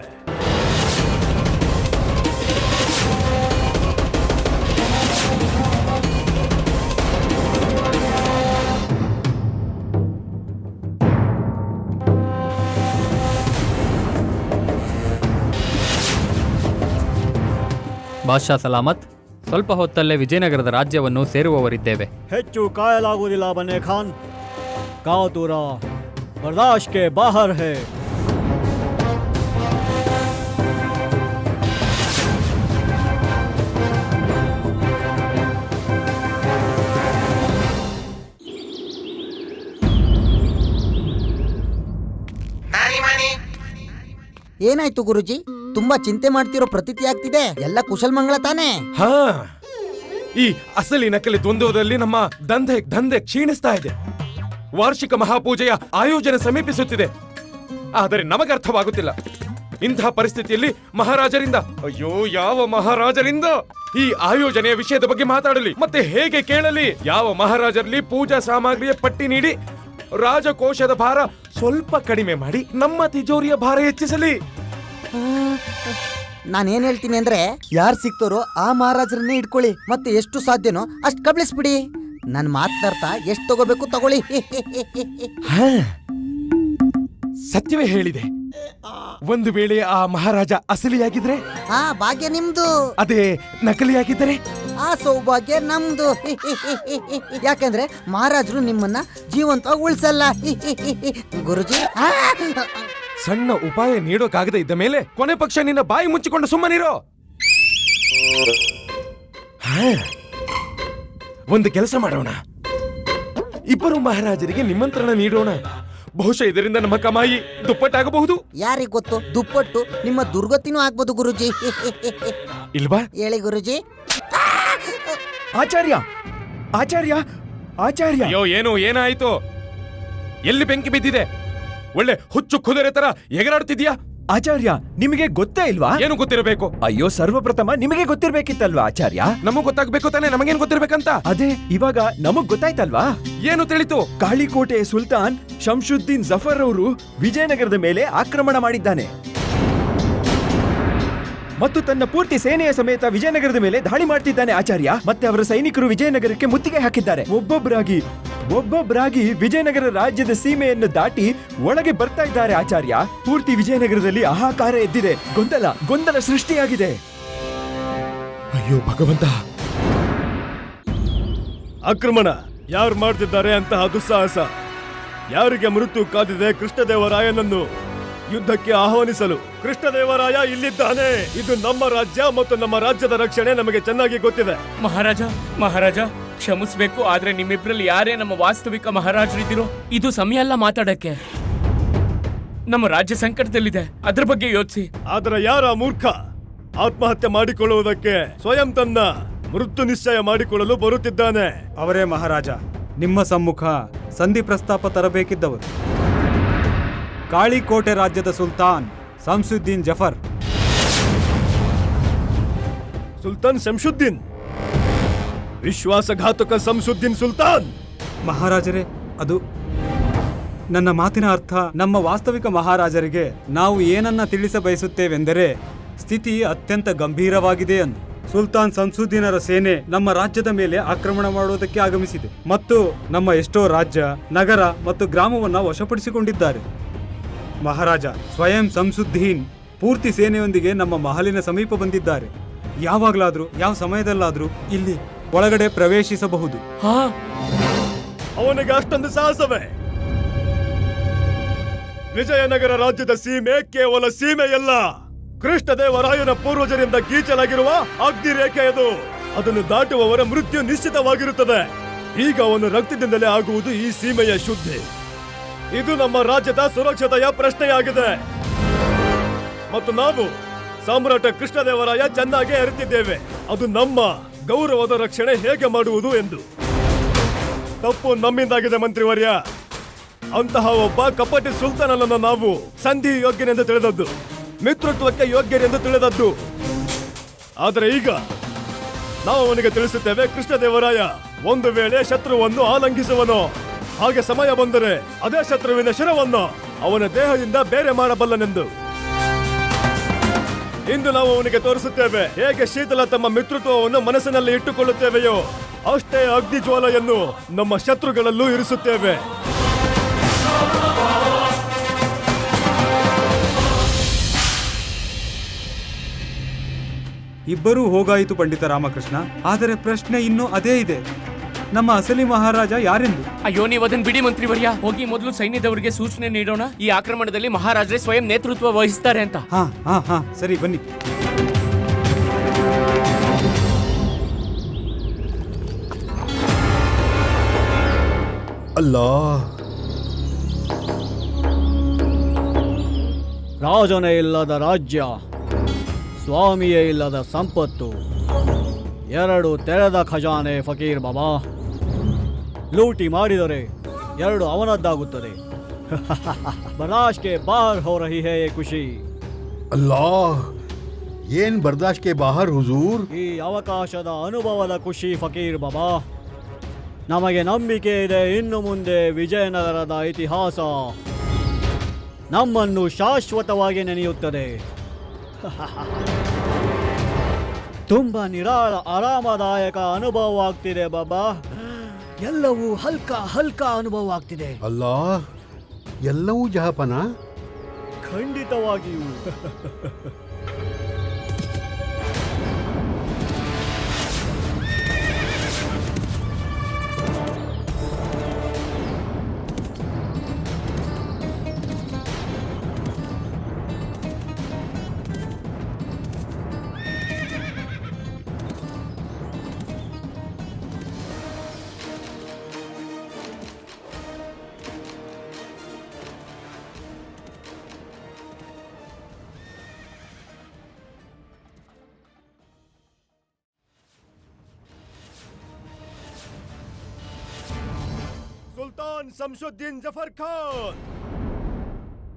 ಬಾದ್ಶಾ ಸಲಾಮತ್. ಸ್ವಲ್ಪ ಹೊತ್ತಲ್ಲೇ ವಿಜಯನಗರದ ರಾಜ್ಯವನ್ನು ಸೇರುವವರಿದ್ದೇವೆ. ಹೆಚ್ಚು ಕಾಯಲಾಗುವುದಿಲ್ಲ ಬನ್ನೇ ಖಾನ್. ಕಾತುರ ಬರ್ದಾಶ್ತ್ ಕೆ ಬಾಹರ್ ಹೈ. ಏನಾಯ್ತು ಗುರುಜಿ? ತುಂಬಾ ಚಿಂತೆ ಮಾಡ್ತಿರೋ ಪ್ರತೀತಿ ಆಗ್ತಿದೆ. ಎಲ್ಲ ಕುಶಲ್ ಮಂಗಳ ತಾನೇ? ಹಾ, ಈ ಅಸಲಿ ನಕಲಿ ದ್ವಂದ್ವದಲ್ಲಿ ನಮ್ಮ ದಂಧೆ ಕ್ಷೀಣಿಸ್ತಾ ಇದೆ. ವಾರ್ಷಿಕ ಮಹಾಪೂಜೆಯ ಆಯೋಜನೆ ಸಮೀಪಿಸುತ್ತಿದೆ. ಆದರೆ ನಮಗರ್ಥವಾಗುತ್ತಿಲ್ಲ. ಇಂತಹ ಪರಿಸ್ಥಿತಿಯಲ್ಲಿ ಮಹಾರಾಜರಿಂದ, ಅಯ್ಯೋ ಯಾವ ಮಹಾರಾಜರಿಂದ ಈ ಆಯೋಜನೆಯ ವಿಷಯದ ಬಗ್ಗೆ ಮಾತಾಡಲಿ, ಮತ್ತೆ ಹೇಗೆ ಕೇಳಲಿ? ಯಾವ ಮಹಾರಾಜರಲ್ಲಿ ಪೂಜಾ ಸಾಮಗ್ರಿಯ ಪಟ್ಟಿ ನೀಡಿ ರಾಜಕೋಶದ ಭಾರ ಸ್ವಲ್ಪ ಕಡಿಮೆ ಮಾಡಿ ನಮ್ಮ ತಿಜೋರಿಯ ಭಾರ ಹೆಚ್ಚಿಸಲಿ. ನಾನೇನ್ ಹೇಳ್ತೀನಿ ಅಂದ್ರೆ, ಯಾರು ಸಿಗ್ತಾರೋ ಆ ಮಹಾರಾಜರನ್ನೇ ಇಟ್ಕೊಳ್ಳಿ. ಮತ್ತೆ ಎಷ್ಟು ಸಾಧ್ಯನೋ ಅಷ್ಟು ಕಬಳಿಸ್ಬಿಡಿ. ನನ್ ಮಾತರ್ಥ ಎಷ್ಟು ತಗೋಬೇಕು ತಗೊಳ್ಳಿ. ಸತ್ಯವೇ ಹೇಳಿದೆ. ಒಂದು ವೇಳೆ ಆ ಮಹಾರಾಜ ಅಸಲಿಯಾಗಿದ್ರೆ, ಆ ಭಾಗ್ಯ ನಿಮ್ದು. ಅದೇ ನಕಲಿಯಾಗಿದ್ದರೆ, ಆ ಸೌಭಾಗ್ಯ ನಮ್ದು. ಯಾಕಂದ್ರೆ ಮಹಾರಾಜರು ನಿಮ್ಮನ್ನ ಜೀವಂತವಾಗಿ ಉಳಿಸಲ್ಲ. ಗುರುಜಿ, ಸಣ್ಣ ಉಪಾಯ ನೀಡೋಕಾಗದೆ ಇದ್ದ ಮೇಲೆ ಕೊನೆ ಪಕ್ಷ ನಿನ್ನ ಬಾಯಿ ಮುಚ್ಚಿಕೊಂಡು ಸುಮ್ಮನಿರೋ. ಒಂದು ಕೆಲಸ ಮಾಡೋಣ, ಇಬ್ಬರು ಮಹಾರಾಜರಿಗೆ ನಿಮಂತ್ರಣ ನೀಡೋಣ. ಬಹುಶಃ ಇದರಿಂದ ನಮ್ಮ ಕಮಾಯಿ ದುಪ್ಪಟ್ಟಾಗಬಹುದು. ಯಾರಿಗ್ ಗೊತ್ತು, ದುಪ್ಪಟ್ಟು ನಿಮ್ಮ ದುರ್ಗತಿನೂ ಆಗ್ಬೋದು ಗುರುಜಿ. ಇಲ್ವಾ? ಹೇಳಿ ಗುರುಜಿ. ಆಚಾರ್ಯ, ಆಚಾರ್ಯ, ಆಚಾರ್ಯ. ಅಯ್ಯೋ, ಏನಾಯ್ತು? ಎಲ್ಲಿ ಬೆಂಕಿ ಬಿದ್ದಿದೆ? ಒಳ್ಳೆ ಹುಚ್ಚು ಕುದುರೆ ತರ ಎಗರಾಡ್ತಿದ್ಯಾ? ಆಚಾರ್ಯ ನಿಮಗೆ ಗೊತ್ತೇ ಇಲ್ವಾ? ಏನು ಗೊತ್ತಿರಬೇಕು? ಅಯ್ಯೋ ಸರ್ವಪ್ರಥಮ ನಿಮಗೆ ಗೊತ್ತಿರ್ಬೇಕಿತ್ತಲ್ವಾ ಆಚಾರ್ಯ? ನಮಗ್ ಗೊತ್ತಾಗ್ಬೇಕು ತಾನೆ, ನಮಗೇನ್ ಗೊತ್ತಿರ್ಬೇಕಂತ? ಅದೇ ಇವಾಗ ನಮಗ್ ಗೊತ್ತಾಯ್ತಲ್ವಾ? ಏನು ತಿಳಿತು? ಕಾಳಿಕೋಟೆಯ ಸುಲ್ತಾನ್ ಶಂಶುದ್ದೀನ್ ಜಫರ್ ಅವರು ವಿಜಯನಗರದ ಮೇಲೆ ಆಕ್ರಮಣ ಮಾಡಿದ್ದಾನೆ ಮತ್ತು ತನ್ನ ಪೂರ್ತಿ ಸೇನೆಯ ಸಮೇತ ವಿಜಯನಗರದ ಮೇಲೆ ದಾಳಿ ಮಾಡ್ತಿದ್ದಾನೆ ಆಚಾರ್ಯ. ಮತ್ತೆ ಅವರ ಸೈನಿಕರು ವಿಜಯನಗರಕ್ಕೆ ಮುತ್ತಿಗೆ ಹಾಕಿದ್ದಾರೆ. ಒಬ್ಬೊಬ್ಬರಾಗಿ ವಿಜಯನಗರ ರಾಜ್ಯದ ಸೀಮೆಯನ್ನು ದಾಟಿ ಒಳಗೆ ಬರ್ತಾ ಇದ್ದಾರೆ ಆಚಾರ್ಯ. ಪೂರ್ತಿ ವಿಜಯನಗರದಲ್ಲಿ ಹಾಹಾಕಾರ ಎದ್ದಿದೆ, ಗೊಂದಲ ಸೃಷ್ಟಿಯಾಗಿದೆ. ಅಯ್ಯೋ ಭಗವಂತ! ಆಕ್ರಮಣ ಯಾರು ಮಾಡ್ತಿದ್ದಾರೆ ಅಂತಹ ದುಸ್ಸಾಹಸ? ಯಾರಿಗೆ ಮೃತ್ಯು ಕಾದಿದೆ ಕೃಷ್ಣದೇವರಾಯನನ್ನು ಯುದ್ಧಕ್ಕೆ ಆಹ್ವಾನಿಸಲು? ಕೃಷ್ಣದೇವರಾಯ ಇಲ್ಲಿದ್ದಾನೆ. ಇದು ನಮ್ಮ ರಾಜ್ಯ ಮತ್ತು ನಮ್ಮ ರಾಜ್ಯದ ರಕ್ಷಣೆ ನಮಗೆ ಚೆನ್ನಾಗಿ ಗೊತ್ತಿದೆ. ಮಹಾರಾಜ ಕ್ಷಮಿಸ್ಬೇಕು, ಆದ್ರೆ ನಿಮ್ಮಿಬ್ರಲ್ಲಿ ಯಾರೇ ನಮ್ಮ ವಾಸ್ತವಿಕ ಮಹಾರಾಜರಿದ್ದೀರೋ ಇದು ಸಮಯ ಅಲ್ಲ ಮಾತಾಡಕ್ಕೆ. ನಮ್ಮ ರಾಜ್ಯ ಸಂಕಟದಲ್ಲಿದೆ, ಅದ್ರ ಬಗ್ಗೆ ಯೋಚಿಸಿ. ಆದರೆ ಯಾರ ಮೂರ್ಖ ಆತ್ಮಹತ್ಯೆ ಮಾಡಿಕೊಳ್ಳುವುದಕ್ಕೆ ಸ್ವಯಂ ತನ್ನ ಮೃತ್ಯು ನಿಶ್ಚಯ ಮಾಡಿಕೊಳ್ಳಲು ಬರುತ್ತಿದ್ದಾನೆ? ಅವರೇ ಮಹಾರಾಜ, ನಿಮ್ಮ ಸಮ್ಮುಖ ಸಂಧಿ ಪ್ರಸ್ತಾಪ ತರಬೇಕಿದ್ದವರು. ಕಾಳಿಕೋಟೆ ರಾಜ್ಯದ ಸುಲ್ತಾನ್ ಶಂಸುದ್ದೀನ್ ಜಫರ್. ಸುಲ್ತಾನ್ ಶಂಸುದ್ದೀನ್? ವಿಶ್ವಾಸಘಾತಕ ಶಂಸುದ್ದೀನ್ ಸುಲ್ತಾನ್? ಮಹಾರಾಜರೇ, ಅದು ನನ್ನ ಮಾತಿನ ಅರ್ಥ ನಮ್ಮ ವಾಸ್ತವಿಕ ಮಹಾರಾಜರಿಗೆ ನಾವು ಏನನ್ನ ತಿಳಿಸ ಬಯಸುತ್ತೇವೆಂದರೆ ಸ್ಥಿತಿ ಅತ್ಯಂತ ಗಂಭೀರವಾಗಿದೆ ಎಂದು. ಸುಲ್ತಾನ್ ಶಂಸುದ್ದೀನರ ಸೇನೆ ನಮ್ಮ ರಾಜ್ಯದ ಮೇಲೆ ಆಕ್ರಮಣ ಮಾಡುವುದಕ್ಕೆ ಆಗಮಿಸಿದೆ ಮತ್ತು ನಮ್ಮ ಎಷ್ಟೋ ರಾಜ್ಯ, ನಗರ ಮತ್ತು ಗ್ರಾಮವನ್ನ ವಶಪಡಿಸಿಕೊಂಡಿದ್ದಾರೆ. ಮಹಾರಾಜ ಸ್ವಯಂ ಶಂಸುದ್ದೀನ್ ಪೂರ್ತಿ ಸೇನೆಯೊಂದಿಗೆ ನಮ್ಮ ಮಹಲಿನ ಸಮೀಪ ಬಂದಿದ್ದಾರೆ. ಯಾವಾಗಲಾದ್ರೂ ಯಾವ ಸಮಯದಲ್ಲಾದ್ರೂ ಇಲ್ಲಿ ಒಳಗಡೆ ಪ್ರವೇಶಿಸಬಹುದು. ಅವನಿಗೆ ಅಷ್ಟೊಂದು ಸಾಹಸವೇ? ವಿಜಯನಗರ ರಾಜ್ಯದ ಸೀಮೆ ಕೇವಲ ಸೀಮೆಯಲ್ಲ, ಕೃಷ್ಣದೇವರಾಯನ ಪೂರ್ವಜರಿಂದ ಗೀಚಲಾಗಿರುವ ಅಗ್ನಿ ರೇಖೆ ಅದು. ಅದನ್ನು ದಾಟುವವರ ಮೃತ್ಯು ನಿಶ್ಚಿತವಾಗಿರುತ್ತದೆ. ಈಗ ಅವನ ರಕ್ತದಿಂದಲೇ ಆಗುವುದು ಈ ಸೀಮೆಯ ಶುದ್ಧಿ. ಇದು ನಮ್ಮ ರಾಜ್ಯದ ಸುರಕ್ಷತೆಯ ಪ್ರಶ್ನೆಯಾಗಿದೆ ಮತ್ತು ನಾವು ಸಾಮ್ರಾಟ ಕೃಷ್ಣದೇವರಾಯ ಚೆನ್ನಾಗಿ ಅರಿತಿದ್ದೇವೆ ಅದು ನಮ್ಮ ಗೌರವದ ರಕ್ಷಣೆ ಹೇಗೆ ಮಾಡುವುದು ಎಂದು. ತಪ್ಪು ನಮ್ಮಿಂದಾಗಿದೆ ಮಂತ್ರಿವರ್ಯ. ಅಂತಹ ಒಬ್ಬ ಕಪಟಿ ಸುಲ್ತಾನನನ್ನು ನಾವು ಸಂಧಿ ಯೋಗ್ಯನೆಂದು ತಿಳಿದದ್ದು, ಮಿತ್ರತ್ವಕ್ಕೆ ಯೋಗ್ಯನೆಂದು ತಿಳಿದದ್ದು. ಆದರೆ ಈಗ ನಾವು ಅವನಿಗೆ ತಿಳಿಸುತ್ತೇವೆ, ಕೃಷ್ಣದೇವರಾಯ ಒಂದು ವೇಳೆ ಶತ್ರುವನ್ನು ಆಲಂಘಿಸುವನೋ, ಹಾಗೆ ಸಮಯ ಬಂದರೆ ಅದೇ ಶತ್ರುವಿನ ಶಿರವನ್ನು ಅವನ ದೇಹದಿಂದ ಬೇರೆ ಮಾಡಬಲ್ಲನೆಂದು. ಇಂದು ನಾವು ಅವನಿಗೆ ತೋರಿಸುತ್ತೇವೆ ಹೇಗೆ ಶೀತಲ ತಮ್ಮ ಮಿತ್ರತ್ವವನ್ನು ಮನಸ್ಸಿನಲ್ಲಿ ಇಟ್ಟುಕೊಳ್ಳುತ್ತೇವೆಯೋ ಅಷ್ಟೇ ಅಗ್ನಿ ಜ್ವಾಲೆಯನ್ನು ನಮ್ಮ ಶತ್ರುಗಳಲ್ಲೂ ಇರಿಸುತ್ತೇವೆ. ಇಬ್ಬರೂ ಹೋಗಾಯಿತು ಪಂಡಿತ ರಾಮಕೃಷ್ಣ. ಆದರೆ ಪ್ರಶ್ನೆ ಇನ್ನೂ ಅದೇ ಇದೆ, ನಮ್ಮ ಅಸಲಿ ಮಹಾರಾಜ ಯಾರೆಂದು. ಅಯ್ಯೋ, ನೀವು ಅದನ್ನ ಬಿಡಿ ಮಂತ್ರಿವರ್ಯ. ಹೋಗಿ ಮೊದಲು ಸೈನ್ಯದವರಿಗೆ ಸೂಚನೆ ನೀಡೋಣ, ಈ ಆಕ್ರಮಣದಲ್ಲಿ ಮಹಾರಾಜರೇ ಸ್ವಯಂ ನೇತೃತ್ವ ವಹಿಸ್ತಾರೆ ಅಂತ. ಹಾ ಸರಿ, ಬನ್ನಿ. ಅಲ್ಲಾ, ರಾಜನೇ ಇಲ್ಲದ ರಾಜ್ಯ, ಸ್ವಾಮಿಯೇ ಇಲ್ಲದ ಸಂಪತ್ತು, ಎರಡು ತೆರೆದ ಖಜಾನೆ ಫಕೀರ್ ಬಾಬಾ. ಲೂಟಿ ಮಾಡಿದರೆ ಎರಡು ಅವನದ್ದಾಗುತ್ತದೆ. ಬರ್ದಾಶ್ತ್ ಕೆ ಬಾಹರ್ ಹೋ ರಹಿ ಹೈ ಯೇ ಖುಷಿ. ಅಲ್ಲಾಹ್, ಏನ್ ಬರ್ದಾಶ್ತ್ ಕೆ ಬಾಹರ್ ಹುಜೂರ್? ಈ ಅವಕಾಶದ ಅನುಭವದ ಖುಷಿ ಫಕೀರ್ ಬಾಬಾ. ನಮಗೆ ನಂಬಿಕೆ ಇದೆ, ಇನ್ನು ಮುಂದೆ ವಿಜಯನಗರದ ಇತಿಹಾಸ ನಮ್ಮನ್ನು ಶಾಶ್ವತವಾಗಿ ನೆನೆಯುತ್ತದೆ. ತುಂಬಾ ನಿರಾಳ ಆರಾಮದಾಯಕ ಅನುಭವವಾಗ್ತಿದೆ ಬಾಬಾ. ಎಲ್ಲವೂ ಹಲ್ಕ ಅನುಭವವಾಗ್ತಿದೆ. ಅಲ್ಲಾಹ್, ಎಲ್ಲವೂ ಜಹಾಪನ? ಖಂಡಿತವಾಗಿಯೂ. ಸುಲ್ತಾನ್ ಶಂಸುದ್ದೀನ್ ಜಫರ್ ಖಾನ್,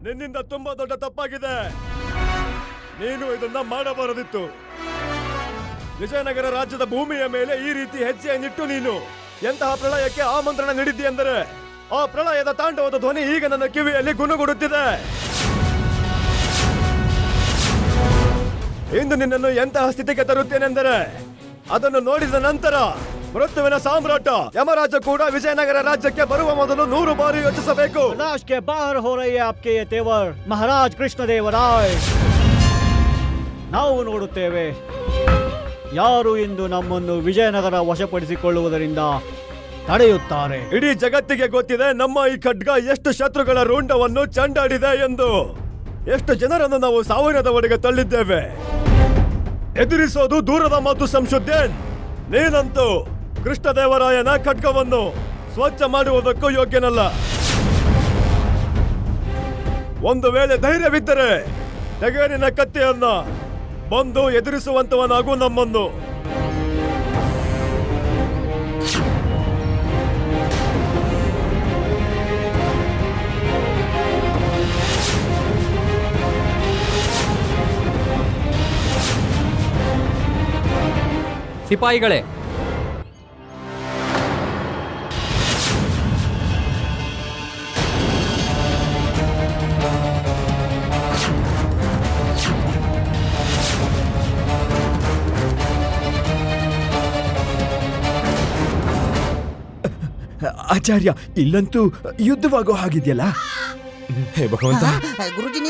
ನಿನ್ನಿಂದ ತುಂಬಾ ದೊಡ್ಡ ತಪ್ಪಾಗಿದೆ. ನೀನು ಇದನ್ನ ಮಾಡಬಾರದಿತ್ತು. ವಿಜಯನಗರ ರಾಜ್ಯದ ಭೂಮಿಯ ಮೇಲೆ ಈ ರೀತಿ ಹೆಜ್ಜೆಯನ್ನಿಟ್ಟು ನೀನು ಎಂತಹ ಪ್ರಳಯಕ್ಕೆ ಆಮಂತ್ರಣ ನೀಡಿದ್ದಿ ಎಂದರೆ ಆ ಪ್ರಳಯದ ತಾಂಡವದ ಧ್ವನಿ ಈಗ ನನ್ನ ಕಿವಿಯಲ್ಲಿ ಗುನುಗುಡುತ್ತಿದೆ. ಇಂದು ನಿನ್ನನ್ನು ಎಂತಹ ಸ್ಥಿತಿಗೆ ತರುತ್ತೇನೆಂದರೆ ಅದನ್ನು ನೋಡಿದ ನಂತರ ಮೃತ್ಯುವಿನ ಸಾಮ್ರಾಟ ಯಮರಾಜ ಕೂಡ ವಿಜಯನಗರ ರಾಜ್ಯಕ್ಕೆ ಬರುವ ಮೊದಲು 100 ಬಾರಿ ಯೋಚಿಸಬೇಕು. बर्दाश्त के बाहर हो रही है आपके ये तेवर महाराज ಕೃಷ್ಣದೇವರಾಯ. ನಾವು ನೋಡುತ್ತೇವೆ ಯಾರು ಇಂದು ನಮ್ಮನ್ನು ವಿಜಯನಗರ ವಶಪಡಿಸಿಕೊಳ್ಳುವುದರಿಂದ ತಡೆಯುತ್ತಾರೆ. ಇಡೀ ಜಗತ್ತಿಗೆ ಗೊತ್ತಿದೆ ನಮ್ಮ ಈ ಖಡ್ಗ ಎಷ್ಟು ಶತ್ರುಗಳ ರುಂಡವನ್ನು ಚಂಡಾಡಿದೆ ಎಂದು. ಎಷ್ಟು ಜನರನ್ನು ನಾವು ಸಾವಿನದವರೆಗೆ ತಳ್ಳಿದ್ದೇವೆ. ಎದುರಿಸೋದು ದೂರದ ಮಾತು ಶಂಶುದ್ದೀನ್. ನೀನಂತೂ ಕೃಷ್ಣದೇವರಾಯನ ಖಡ್ಗವನ್ನು ಸ್ವಚ್ಛ ಮಾಡುವುದಕ್ಕೂ ಯೋಗ್ಯನಲ್ಲ. ಒಂದು ವೇಳೆ ಧೈರ್ಯವಿದ್ದರೆ ತೆಗೆರಿನ ಕತ್ತಿಯನ್ನ ಬಂದು ಎದುರಿಸುವಂತವನಾಗೂ ನಮ್ಮನ್ನು. ಸಿಪಾಯಿಗಳೇ, ಆಚಾರ್ಯ, ಇಲ್ಲಂತೂ ಯುದ್ಧವಾಗೋ ಹಾಗಿದೆಯಲ್ಲ. ಹೇ ಭಗವಂತ, ಗುರುಜಿ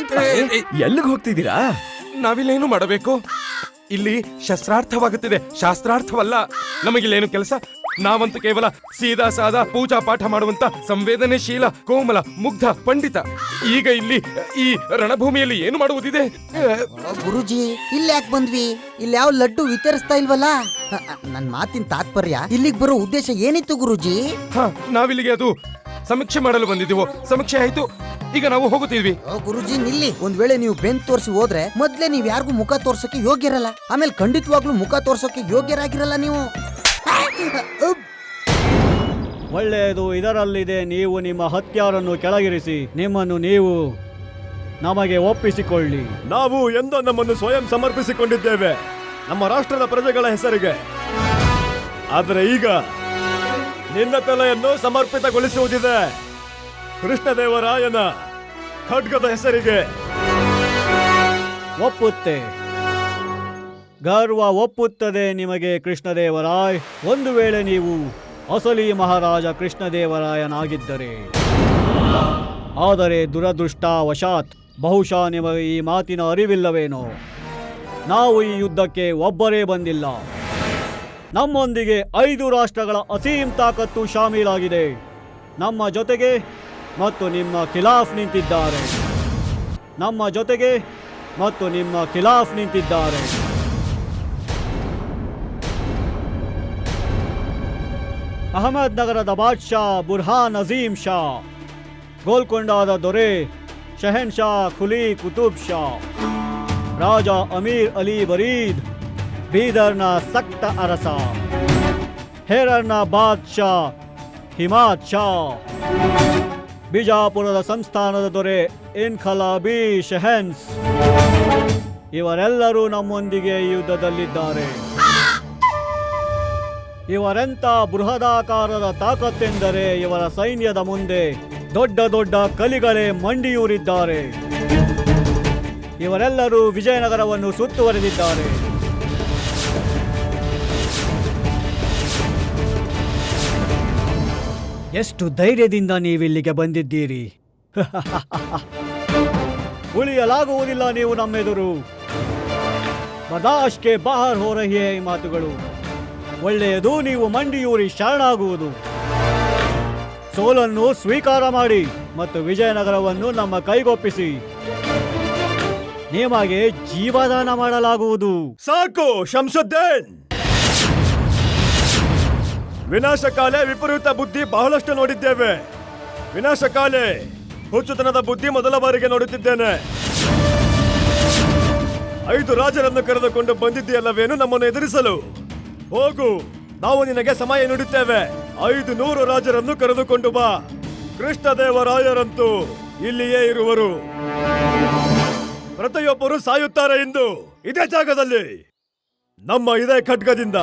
ಎಲ್ಲಿಗೆ ಹೋಗ್ತಿದ್ದೀರಾ? ನಾವಿಲ್ಲೇನು ಮಾಡಬೇಕು? ಇಲ್ಲಿ ಶಸ್ತ್ರಾರ್ಥವಾಗುತ್ತಿದೆ, ಶಾಸ್ತ್ರಾರ್ಥವಲ್ಲ. ನಮಗಿಲ್ಲೇನು ಕೆಲಸ? ನಾವಂತೂ ಕೇವಲ ಸೀದಾ ಸಾದಾ ಪೂಜಾ ಪಾಠ ಮಾಡುವಂತ ಸಂವೇದನೆಶೀಲ ಕೋಮಲ ಮುಗ್ಧ ಪಂಡಿತ. ಈಗ ಇಲ್ಲಿ ಈ ರಣಭೂಮಿಯಲ್ಲಿ ಏನು ಮಾಡುವುದಿದೆ? ಗುರುಜಿ ಇಲ್ಲಿ ಯಾಕೆ ಬಂದ್ವಿ? ಇಲ್ಲಿ ಯಾವ ಲಡ್ಡು ವಿತರಿಸ್ತಾ ಇಲ್ವಲ್ಲ? ನನ್ ಮಾತಿನ ತಾತ್ಪರ್ಯ ಇಲ್ಲಿಗೆ ಬರೋ ಉದ್ದೇಶ ಏನಿತ್ತು ಗುರುಜಿ? ನಾವಿಲ್ಲಿಗೆ ಅದು ಸಮೀಕ್ಷೆ ಮಾಡಲು ಬಂದಿದ್ದೀವೋ. ಸಮೀಕ್ಷೆ ಆಯ್ತು, ಈಗ ನಾವು ಹೋಗುತ್ತಿದ್ವಿ. ಗುರುಜಿ ನಿಲ್ಲಿ. ಒಂದ್ ವೇಳೆ ನೀವು ಬೆನ್ ತೋರಿಸಿ ಹೋದ್ರೆ ಮೊದ್ಲೇ ನೀವ್ ಯಾರಿಗೂ ಮುಖ ತೋರ್ಸೋಕೆ ಯೋಗ್ಯರಲ್ಲ. ಆಮೇಲೆ ಖಂಡಿತವಾಗ್ಲೂ ಮುಖ ತೋರ್ಸೋಕೆ ಯೋಗ್ಯರಾಗಿರಲ್ಲ ನೀವು. ಒಳ್ಳೆಯದು, ಇದರಲ್ಲಿದೆ. ನೀವು ನಿಮ್ಮ ಹತ್ಯಾರನ್ನು ಕೆಳಗಿರಿಸಿ ನಿಮ್ಮನ್ನು ನೀವು ನಮಗೆ ಒಪ್ಪಿಸಿಕೊಳ್ಳಿ. ನಾವು ಎಂದೋ ನಮ್ಮನ್ನು ಸ್ವಯಂ ಸಮರ್ಪಿಸಿಕೊಂಡಿದ್ದೇವೆ ನಮ್ಮ ರಾಷ್ಟ್ರದ ಪ್ರಜೆಗಳ ಹೆಸರಿಗೆ. ಆದರೆ ಈಗ ನಿನ್ನ ತಲೆಯನ್ನು ಸಮರ್ಪಿತಗೊಳಿಸುವುದಿದೆ ಕೃಷ್ಣದೇವರಾಯನ ಖಡ್ಗದ ಹೆಸರಿಗೆ. ಒಪ್ಪುತ್ತೆ, ಗರ್ವ ಒಪ್ಪುತ್ತದೆ ನಿಮಗೆ ಕೃಷ್ಣದೇವರಾಯ್. ಒಂದು ವೇಳೆ ನೀವು ಅಸಲಿ ಮಹಾರಾಜ ಕೃಷ್ಣದೇವರಾಯನಾಗಿದ್ದರೆ. ಆದರೆ ದುರದೃಷ್ಟವಶಾತ್ ಬಹುಶಃ ನಿಮಗೆ ಈ ಮಾತಿನ ಅರಿವಿಲ್ಲವೇನೋ, ನಾವು ಈ ಯುದ್ಧಕ್ಕೆ ಒಬ್ಬರೇ ಬಂದಿಲ್ಲ. ನಮ್ಮೊಂದಿಗೆ 5 ರಾಷ್ಟ್ರಗಳ ಅಸೀಂ ತಾಕತ್ತು ಶಾಮೀಲಾಗಿದೆ. ನಮ್ಮ ಜೊತೆಗೆ ಮತ್ತು ನಿಮ್ಮ ಖಿಲಾಫ್ ನಿಂತಿದ್ದಾರೆ. ನಮ್ಮ ಜೊತೆಗೆ ಮತ್ತು ನಿಮ್ಮ ಖಿಲಾಫ್ ನಿಂತಿದ್ದಾರೆ. ಅಹಮದ್ ನಗರದ ಬಾದ್ಶಾ ಬುರ್ಹಾನ್ ಅಜೀಂ ಶಾ, ಗೋಲ್ಕೊಂಡಾದ ದೊರೆ ಶಹನ್ ಶಾ ಖುಲಿ ಕುತುಬ್ ಶಾ, ರಾಜ ಅಮೀರ್ ಅಲಿ ಬರೀದ್, ಬೀದರ್ನ ಸಕ್ತ ಅರಸ, ಹೇರರ್ನ ಬಾದ್ಶಾ ಹಿಮಾತ್ ಶಾ, ಬಿಜಾಪುರದ ಸಂಸ್ಥಾನದ ದೊರೆ ಇನ್ಖಲಾಬಿ ಶೆಹನ್ಸ್, ಇವರೆಲ್ಲರೂ ನಮ್ಮೊಂದಿಗೆ ಈ ಯುದ್ಧದಲ್ಲಿದ್ದಾರೆ. ಇವರೆಂಥ ಬೃಹದಾಕಾರದ ತಾಕತ್ತೆಂದರೆ ಇವರ ಸೈನ್ಯದ ಮುಂದೆ ದೊಡ್ಡ ದೊಡ್ಡ ಕಲಿಗಳೇ ಮಂಡಿಯೂರಿದ್ದಾರೆ. ಇವರೆಲ್ಲರೂ ವಿಜಯನಗರವನ್ನು ಸುತ್ತುವರೆದಿದ್ದಾರೆ. ಎಷ್ಟು ಧೈರ್ಯದಿಂದ ನೀವಿಲ್ಲಿಗೆ ಬಂದಿದ್ದೀರಿ. ಉಳಿಯಲಾಗುವುದಿಲ್ಲ ನೀವು ನಮ್ಮೆದುರು. ಬರ್ದಾಶ್ತ್ ಕೆ ಬಾಹರ್ ಹೋ ರಹಿ ಹೈ ಈ ಮಾತುಗಳು. ಒಳ್ಳೆಯದು, ನೀವು ಮಂಡಿಯೂರಿ ಶರಣಾಗುವುದು. ಸೋಲನ್ನು ಸ್ವೀಕಾರ ಮಾಡಿ ಮತ್ತು ವಿಜಯನಗರವನ್ನು ನಮ್ಮ ಕೈಗೊಪ್ಪಿಸಿ. ನಿಮಗೆ ಜೀವದಾನ ಮಾಡಲಾಗುವುದು. ಸಾಕು ಶಂಶುದ್ದೀನ್. ವಿನಾಶಕಾಲೆ ವಿಪರೀತ ಬುದ್ಧಿ ಬಹಳಷ್ಟು ನೋಡಿದ್ದೇವೆ. ವಿನಾಶಕಾಲೆ ಹುಚ್ಚುತನದ ಬುದ್ಧಿ ಮೊದಲ ಬಾರಿಗೆ ನೋಡುತ್ತಿದ್ದೇನೆ. 5 ರಾಜರನ್ನು ಕರೆದುಕೊಂಡು ಬಂದಿದ್ದೀಯಲ್ಲವೇನು ನಮ್ಮನ್ನು ಎದುರಿಸಲು? ಹೋಗು, ನಾವು ನಿನಗೆ ಸಮಯ ನೀಡುತ್ತೇವೆ. 500 ರಾಜರನ್ನು ಕರೆದುಕೊಂಡು ಬಾ. ಕೃಷ್ಣದೇವರಾಯರಂತೂ ಇಲ್ಲಿಯೇ ಇರುವರು. ಪ್ರತಿಯೊಬ್ಬರು ಸಾಯುತ್ತಾರೆ ಇಂದು ಇದೇ ಜಾಗದಲ್ಲಿ ನಮ್ಮ ಇದೇ ಖಡ್ಗದಿಂದ.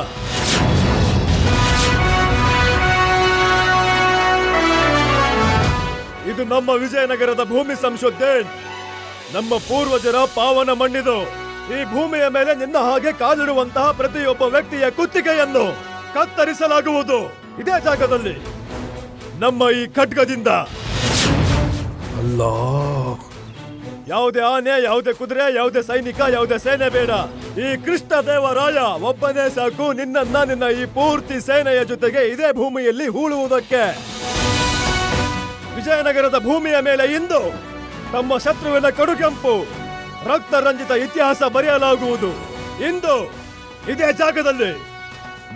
ಇದು ನಮ್ಮ ವಿಜಯನಗರದ ಭೂಮಿ ಸಂಶೋಧನೆ, ನಮ್ಮ ಪೂರ್ವಜರ ಪಾವನ ಮಣ್ಣಿದು. ಈ ಭೂಮಿಯ ಮೇಲೆ ನಿನ್ನ ಹಾಗೆ ಕಾಲಿಡುವಂತಹ ಪ್ರತಿಯೊಬ್ಬ ವ್ಯಕ್ತಿಯ ಕುತ್ತಿಗೆಯನ್ನು ಕತ್ತರಿಸಲಾಗುವುದು ಇದೇ ಜಾಗದಲ್ಲಿ ನಮ್ಮ ಈ ಖಡ್ಗದಿಂದ. ಅಲ್ಲಾ, ಯಾವುದೇ ಆನೆ, ಯಾವುದೇ ಕುದುರೆ, ಯಾವುದೇ ಸೈನಿಕ, ಯಾವುದೇ ಸೇನೆ ಬೇಡ. ಈ ಕೃಷ್ಣ ದೇವರಾಯ ಒಬ್ಬನೇ ಸಾಕು ನಿನ್ನ ಈ ಪೂರ್ತಿ ಸೇನೆಯ ಜೊತೆಗೆ ಇದೇ ಭೂಮಿಯಲ್ಲಿ ಹೂಳುವುದಕ್ಕೆ. ವಿಜಯನಗರದ ಭೂಮಿಯ ಮೇಲೆ ಇಂದು ತಮ್ಮ ಶತ್ರುವಿನ ಕಡುಗೆಂಪು ರಕ್ತರಂಜಿತ ಇತಿಹಾಸ ಬರೆಯಲಾಗುವುದು ಇಂದು ಇದೇ ಜಾಗದಲ್ಲಿ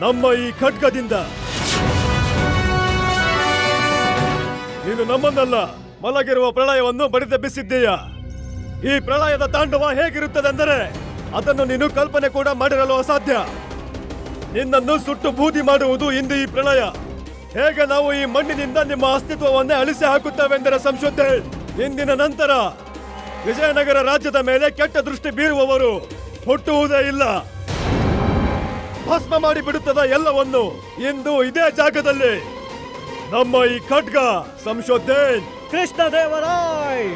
ನಮ್ಮ ಈ ಖಡ್ಗದಿಂದ. ನೀನು ನಮ್ಮನ್ನಲ್ಲ, ಮಲಗಿರುವ ಪ್ರಳಯವನ್ನು ಬಡಿದೆಬ್ಬಿಸಿದ್ದೀಯ. ಈ ಪ್ರಳಯದ ತಾಂಡವ ಹೇಗಿರುತ್ತದೆಂದರೆ ಅದನ್ನು ನೀನು ಕಲ್ಪನೆ ಕೂಡ ಮಾಡಿರಲು ಅಸಾಧ್ಯ. ನಿನ್ನನ್ನು ಸುಟ್ಟು ಬೂದಿ ಮಾಡುವುದು ಇಂದು ಈ ಪ್ರಳಯ. ಹೇಗೆ ನಾವು ಈ ಮಣ್ಣಿನಿಂದ ನಿಮ್ಮ ಅಸ್ತಿತ್ವವನ್ನೇ ಅಳಿಸಿ ಹಾಕುತ್ತೇವೆಂದರೆ ಸಂಶೋಧನೆ, ಇಂದಿನ ನಂತರ ವಿಜಯನಗರ ರಾಜ್ಯದ ಮೇಲೆ ಕೆಟ್ಟ ದೃಷ್ಟಿ ಬೀರುವವರು ಹುಟ್ಟುವುದೇ ಇಲ್ಲ. ಭಸ್ಮ ಮಾಡಿ ಬಿಡುತ್ತದೆ ಎಲ್ಲವನ್ನು ಇಂದು ಇದೇ ಜಾಗದಲ್ಲಿ ನಮ್ಮ ಈ ಖಡ್ಗ ಸಂಶೋಧನೆ. ಕೃಷ್ಣ ದೇವರಾಯ್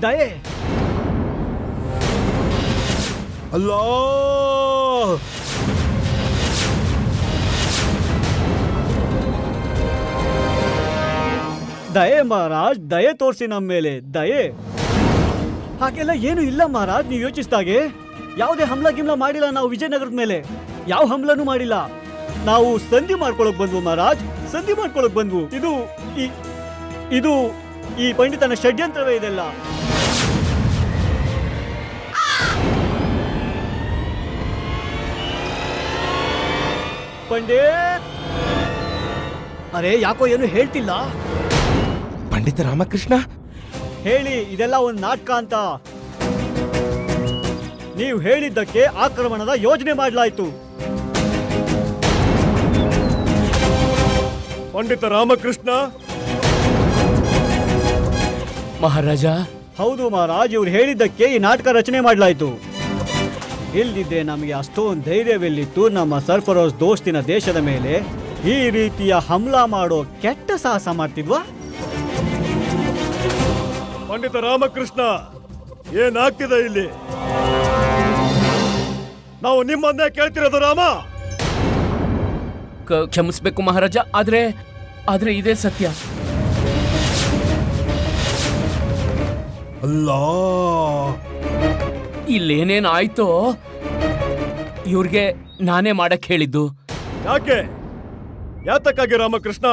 ದಯೆ. ಅಲ್ಲಾ, ದಯೆ ಮಹಾರಾಜ್, ದಯೆ ತೋರಿಸಿ ನಮ್ಮ ಮೇಲೆ ದಯೆ. ಹಾಗೆಲ್ಲ ಏನು ಇಲ್ಲ ಮಹಾರಾಜ್, ನೀವು ಯೋಚಿಸಿದಾಗೆ ಯಾವುದೇ ಹಮ್ಲ ಗಿಮ್ಲ ಮಾಡಿಲ್ಲ ನಾವು ವಿಜಯನಗರದ ಮೇಲೆ. ಯಾವ ಹಮ್ಲನೂ ಮಾಡಿಲ್ಲ. ನಾವು ಸಂಧಿ ಮಾಡ್ಕೊಳಕ್ ಬಂದ್ವು ಮಹಾರಾಜ್, ಸಂಧಿ ಮಾಡ್ಕೊಳಕ್ ಬಂದ್ವು. ಇದು ಈ ಪಂಡಿತನ ಷಡ್ಯಂತ್ರವೇ ಇದೆಲ್ಲ. ಪಂಡಿತ್, ಅರೆ ಯಾಕೋ ಏನು ಹೇಳ್ತಿಲ್ಲ? ಪಂಡಿತ ರಾಮಕೃಷ್ಣ, ಹೇಳಿ ಇದೆಲ್ಲ ಒಂದು ನಾಟಕ ಅಂತ. ನೀವು ಹೇಳಿದ್ದಕ್ಕೆ ಆಕ್ರಮಣದ ಯೋಜನೆ ಮಾಡಲಾಯಿತು. ಪಂಡಿತ ರಾಮಕೃಷ್ಣ. ಮಹಾರಾಜ. ಹೌದು ಮಹಾರಾಜ್, ಇವ್ರು ಹೇಳಿದ್ದಕ್ಕೆ ಈ ನಾಟಕ ರಚನೆ ಮಾಡಲಾಯಿತು. ಇಲ್ದಿದ್ರೆ ನಮಗೆ ಅಷ್ಟೊಂದು ಧೈರ್ಯವೆಲ್ಲಿತ್ತು ನಮ್ಮ ಸರ್ಫರೋಜ್ ದೋಸ್ತಿನ ದೇಶದ ಮೇಲೆ ಈ ರೀತಿಯ ಹಮ್ಲಾ ಮಾಡೋ ಕೆಟ್ಟ ಸಾಹಸ ಮಾಡ್ತಿದ್ವಾ? ಪಂಡಿತ ರಾಮಕೃಷ್ಣ, ಏನಾಗ್ತಿದೆ ಇಲ್ಲಿ? ನಾವು ನಿಮ್ಮನ್ನೇ ಕೇಳ್ತಿರೋದು ರಾಮ. ಕ್ಷಮಿಸ್ಬೇಕು ಮಹಾರಾಜ, ಆದ್ರೆ ಇದೇ ಸತ್ಯ. ಅಲ್ಲಾ, ಇಲ್ಲೇನೇನ್ ಆಯ್ತೋ ಇವ್ರಿಗೆ ನಾನೇ ಮಾಡಕ್ ಹೇಳಿದ್ದು. ಯಾಕೆ? ಯಾತಕ್ಕಾಗಿ ರಾಮಕೃಷ್ಣ?